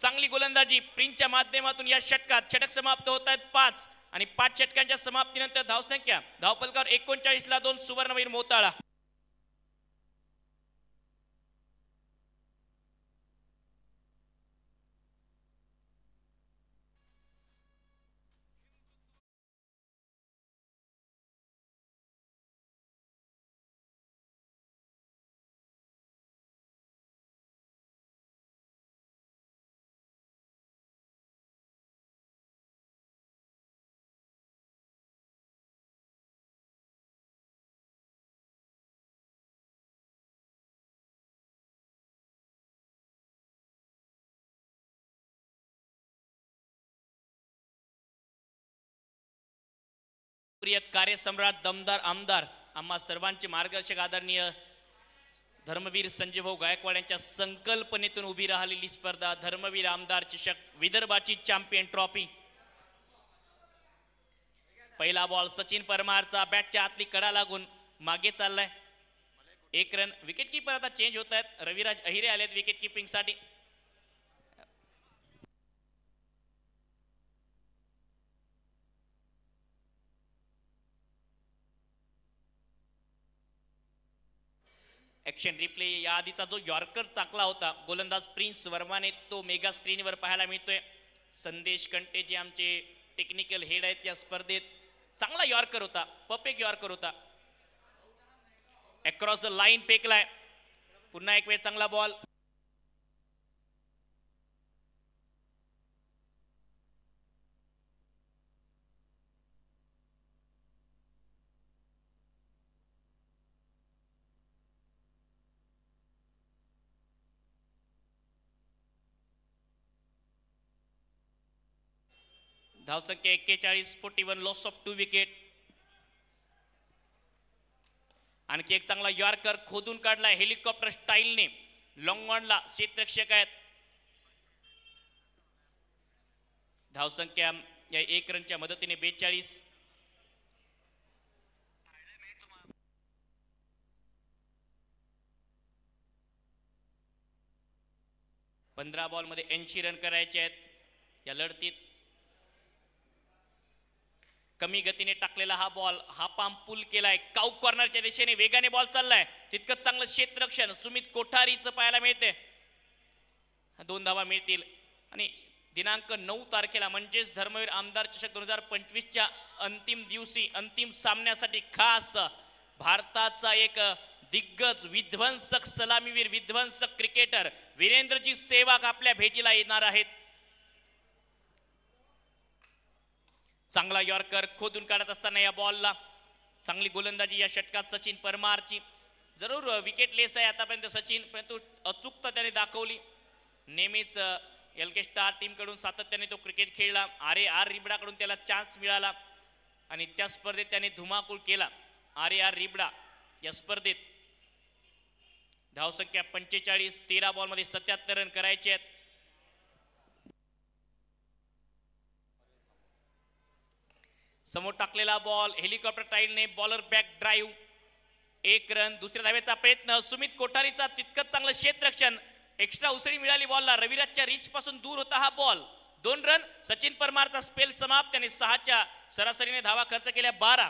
चांगली गोलंदाजी प्रिन्सच्या माध्यमातून या षटकात. षटक समाप्त होत आहेत 5 आणि 5 षटकांच्या समाप्तीनंतर धावसंख्या धावफलकावर 39 ला 2 सुवर्णवीर मोताळा. प्रिय कार्यसम्राट दमदार आमदार आम्हा सर्वांचे मार्गदर्शक आदरणीय धर्मवीर संजय भाऊ गायकवाड यांच्या संकल्पनेतून उभी राहिलेली स्पर्धा धर्मवीर आमदार चषक विदर्भाची चॅम्पियन ट्रॉफी. पहिला बॉल सचिन परमारचा बॅटच्या आतली कडा लागून मागे चाललाय. 1 रन. विकेट कीपर आता चेंज होत आहेत. रविराज अहिरे आलेत विकेट किपिंग साठी. ऍक्शन रिप्ले या आधीचा जो यॉर्कर चाकला होता गोलंदाज प्रिन्स वर्माने तो मेगा स्क्रीनवर पाहायला मिळतोय. संदेश कंटे जे आमचे टेक्निकल हेड आहेत या स्पर्धेत. चांगला यॉर्कर होता. परफेक्ट यॉर्कर होता. अक्रॉस द लाईन फेकलाय. पुन्हा एक वेळ चांगला बॉल. धावसंख्या 41, 41, लॉस ऑफ 2 विकेट. आणखी एक चांगला यॉर्कर खोदून काढलाय हेलिकॉप्टर स्टाईलने. लॉंग ऑनला क्षेत्ररक्षक आहेत. धावसंख्या या 1 रनच्या मदतीने 42. 15 बॉल मध्ये 80 रन करायचे आहेत या लढतीत. कमी गतीने टाकलेला हा बॉल, हा पाम पुल केलाय. काऊ कॉर्नरच्या दिशेने वेगाने बॉल चाललाय. तितकंच चांगलं क्षेत्ररक्षण सुमित कोठारीचं पाहायला मिळते. 2 धावा मिळतील. आणि दिनांक 9 तारखेला म्हणजेच धर्मवीर आमदार चषक 2025च्या अंतिम दिवशी अंतिम सामन्यासाठी खास भारताचा एक दिग्गज विध्वंसक सलामीवीर विध्वंसक क्रिकेटर वीरेंद्रजी सेहवाग आपल्या भेटीला येणार आहेत. चांगला यॉर्कर खोदून काढत असताना या बॉलला चांगली गोलंदाजी या षटकात सचिन परमारची. जरूर विकेट लेस आहे आतापर्यंत सचिन, परंतु अचूकता त्याने दाखवली. नेहमीच एलके स्टार टीम कडून सातत्याने तो क्रिकेट खेळला. आर रिबडा कडून त्याला चान्स मिळाला आणि त्या स्पर्धेत त्याने धुमाकूळ केला. आर रिबडा या स्पर्धेत धावसंख्या 45, 13 बॉल मध्ये 77 रन करायचे आहेत. समोर टाकलेला बॉल हेलिकॉप्टर टाईलने बॉलर बॅक ड्राईव्ह. 1 रन. दुसऱ्या धावेचा प्रयत्न सुमित कोठारीचा तितकंच चांगलं क्षेत्ररक्षण. एक्स्ट्रा उसळी मिळाली बॉलला. रविराजच्या रीच पासून दूर होता हा बॉल. 2 रन. सचिन परमारचा स्पेल समाप्त. त्याने 6च्या सरासरीने धावा खर्च केल्या 12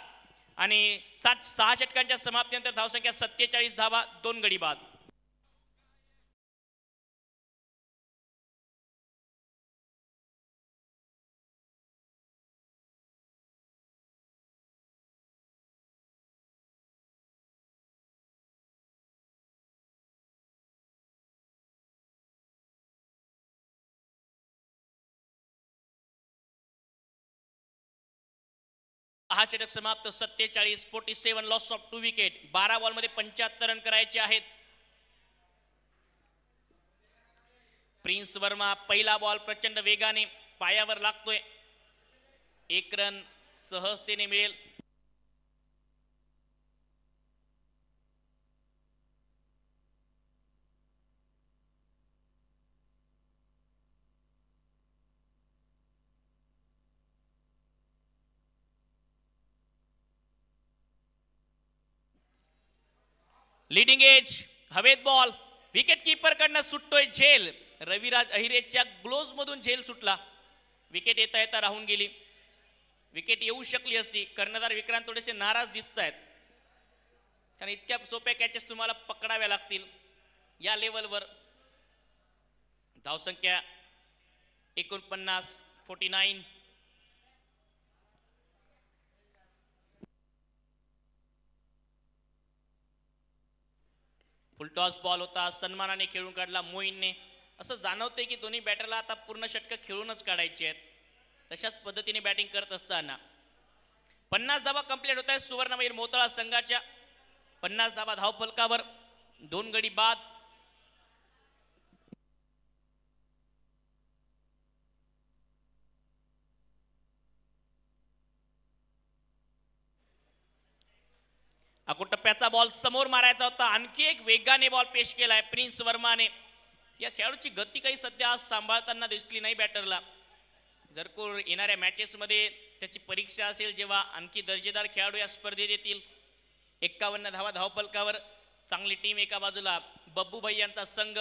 आणि 6 षटकांच्या समाप्तीनंतर धावसंख्या 47 धावा 2 गडी बाद. हा षटक समाप्त. 47, 47, लॉस ऑफ 2 विकेट. 12 बॉल मध्ये 75 रन करायचे आहेत. प्रिन्स वर्मा पहिला बॉल प्रचंड वेगाने पायावर लागतोय. 1 रन सहजतेने मिळेल. लीडिंग एज हवेत बॉल. विकेट कीपर कडनं सुटतोय झेल. रविराज अहिरेच्या ग्लोव्ज मधून झेल सुटला. विकेट येता येता राहून गेली. विकेट येऊ शकली असती. कर्णधार विक्रांत थोडेसे नाराज दिसत आहेत, कारण इतक्या सोप्या कॅचेस तुम्हाला पकडाव्या लागतील या लेवलवर. धावसंख्या 49, 49. फुलटॉस बॉल होता. सन्मानाने खेळून काढला मोईनने. असं जाणवतंय की दोन्ही बॅटरला आता पूर्ण षटकं खेळूनच काढायची आहेत. तशाच पद्धतीने बॅटिंग करत असताना 50 धावा कंप्लीट होत आहेत सुवर्णमयूर मोताळा संघाच्या. 50 धावा धावफलकावर 2 गडी बाद. टप्प्याचा बॉल समोर मारायचा होता. आणखी एक वेगाने बॉल पेश केलाय प्रिन्स वर्माने. या खेळाडूची गती काही सध्या आज सांभाळताना दिसली नाही बॅटरला. जर को येणाऱ्या मॅचेस मध्ये त्याची परीक्षा असेल, जेव्हा आणखी दर्जेदार खेळाडू या स्पर्धेत येतील. 51 धावा धावफलकावर. चांगली टीम एका बाजूला. बब्बू भाई यांचा संघ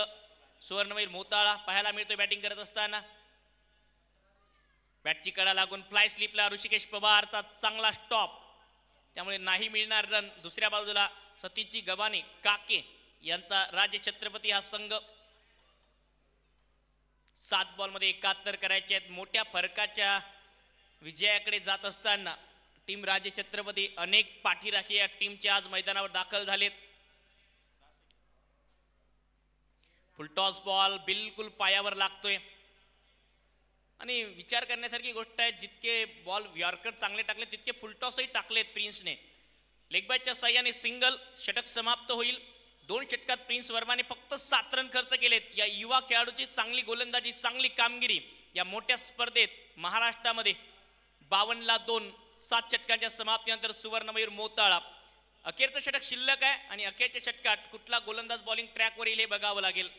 सुवर्णमयूर मोताळा पाहायला मिळतोय बॅटिंग करत असताना. बॅटची कडा लागून फ्लाय स्लिपला ऋषिकेश पवारचा चांगला स्टॉप, त्यामुळे नाही मिळणार रन. दुसऱ्या बाजूला सतीची गबानी काके यांचा राजे छत्रपती हा संघ. 7 बॉल मध्ये 71 करायचे आहेत. मोठ्या फरकाच्या विजयाकडे जात असताना टीम राजे छत्रपती अनेक पाठीराखी या टीमचे आज मैदानावर दाखल झालेत. फुलटॉस बॉल बिलकुल पायावर लागतोय आणि विचार करण्यासारखी गोष्ट आहे. जितके बॉल यॉर्कर चांगले टाकले तितके फुलटॉसही टाकलेत प्रिन्सने. लेगबायच्या साह्याने सिंगल. षटक समाप्त होईल. 2 षटकात प्रिन्स वर्माने फक्त 7 रन खर्च केलेत. या युवा खेळाडूची चांगली गोलंदाजी, चांगली कामगिरी या मोठ्या स्पर्धेत महाराष्ट्रामध्ये 52ला 2, 7 षटकांच्या समाप्तीनंतर सुवर्णमयूर मोताळा अखेरचं षटक शिल्लक आहे आणि अखेरच्या षटकात कुठला गोलंदाज बॉलिंग ट्रॅकवर येईल हे बघावं लागेल.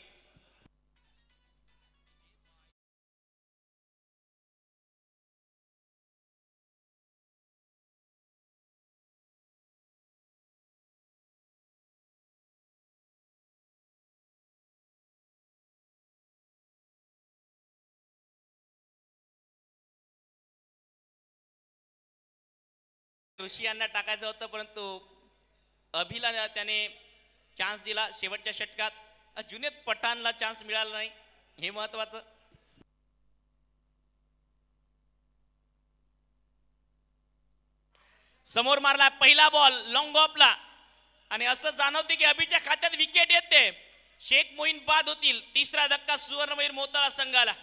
ऋषी यांना टाकायचं होतं परंतु अभिला त्याने चान्स दिला शेवटच्या षटकात. जुनेद पठाणला चान्स मिळाला नाही हे महत्वाचं. समोर मारला पहिला बॉल लॉंग ऑफला आणि असं जाणवते की अभिच्या खात्यात विकेट येते. शेख मोईन बाद होतील. तिसरा धक्का सुवर्णमयूर मोताळा संघाला.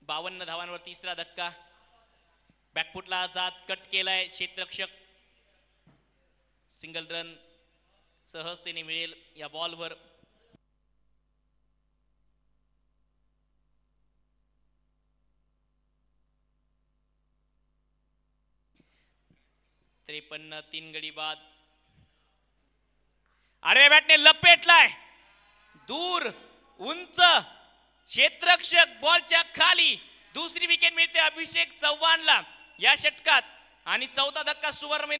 बावन्न धावांवर तिसरा धक्का. बॅकफुटला जात कट केलाय क्षेत्ररक्षक. सिंगल रन सहजतेने मिळेल या बॉलवर. त्रेपन्न 3 गडी बाद. आडव्या बॅटने लपेटलाय दूर उंच क्षेत्ररक्षक बॉलच्या खाली. दुसरी विकेट मिळते अभिषेक चव्हाणला या षटकात आणि चौथा धक्का सुवर्ण.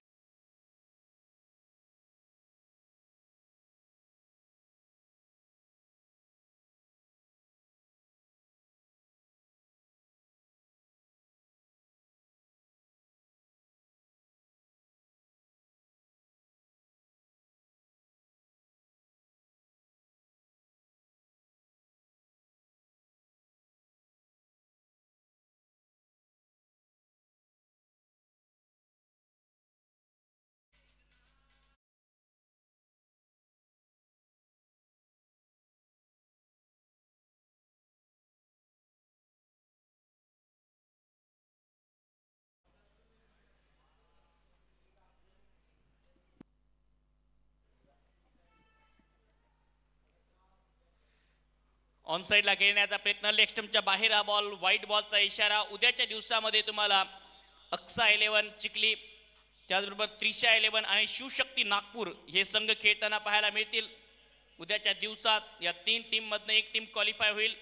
ऑन साइडला खेळण्याचा प्रयत्न. लेग स्टंपच्या बाहेर हा बॉल. व्हाईट बॉलचा इशारा. उद्याच्या दिवसामध्ये तुम्हाला अक्सा 11 चिखली त्याचबरोबर त्रिशा 11 आणि शिवशक्ती नागपूर हे संघ खेळताना पाहायला मिळतील. उद्याच्या दिवसात या 3 टीम मधनं एक टीम क्वालिफाय होईल.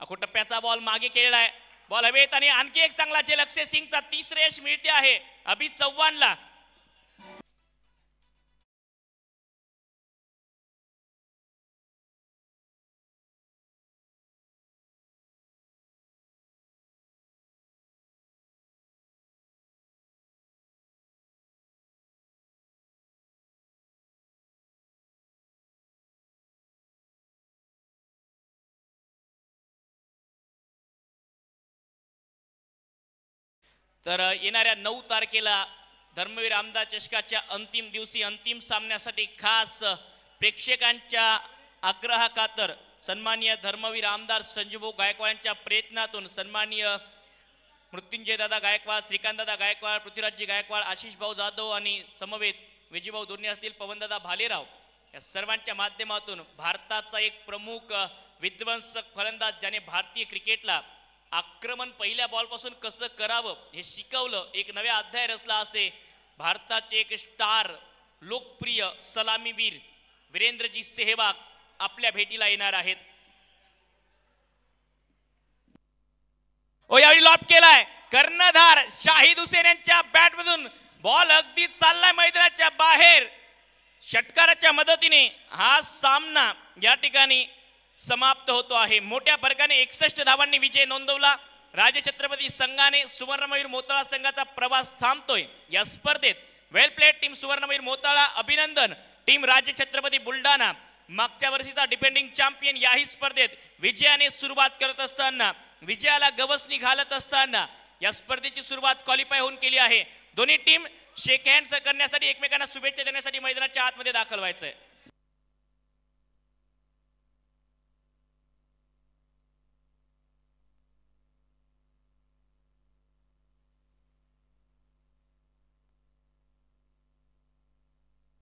अकोटप्प्याचा बॉल मागे खेळलाय. बॉल हवेत आणि आणखी एक चांगला झेल. अक्षय सिंगचा तिसरे यश मिळते आहे अभि चव्हाणला. तर येणाऱ्या 9 तारखेला धर्मवीर आमदार चषकाच्या अंतिम दिवशी अंतिम सामन्यासाठी खास प्रेक्षकांच्या आग्रहाखातर सन्माननीय धर्मवीर आमदार संजूभाऊ गायकवाड यांच्या प्रयत्नातून सन्माननीय मृत्युंजय दादा गायकवाड, श्रीकांत दादा गायकवाड, पृथ्वीराजजी गायकवाड, आशिष भाऊ जाधव आणि समवेत विजयभाऊ दोन्ही असतील, पवनदादा भालेराव या सर्वांच्या माध्यमातून भारताचा एक प्रमुख विध्वंसक फलंदाज ज्याने भारतीय क्रिकेटला आक्रमण पहिल्या बॉलपासून कसं करावं हे शिकवलं, एक नव्या अध्याय रचला असे भारताचे एक स्टार लोकप्रिय सलामीवीर वीरेंद्रजी सेहवाग आपल्या भेटीला येणार आहेत. ओ यावेळी लॉप केलाय कर्णधार शाहिद हुसेन यांच्या बॅटमधून. बॉल अगदी चाललाय मैदानाच्या बाहेर. षटकाराच्या मदतीने हा सामना या ठिकाणी समाप्त होतो आहे. मोठ्या फरकाने 61 धावांनी विजय नोंदवला. राजे छत्रपती संघाने सुवर्णमयूर मोताळा संघाचा प्रवास थांबतोय या स्पर्धेत. वेल प्लेड टीम सुवर्णमयूर मोताळा, अभिनंदन टीम राजे छत्रपती बुलढाणा. मागच्या वर्षीचा डिपेंडिंग चॅम्पियन याही स्पर्धेत विजयाने सुरुवात करत असताना, विजयाला गवसणी घालत असताना या स्पर्धेची सुरुवात क्वालिफाय होऊन केली आहे. दोन्ही टीम शेक हँड्स करण्यासाठी, एकमेकांना शुभेच्छा देण्यासाठी मैदानाच्या आतमध्ये दाखल व्हायचंय.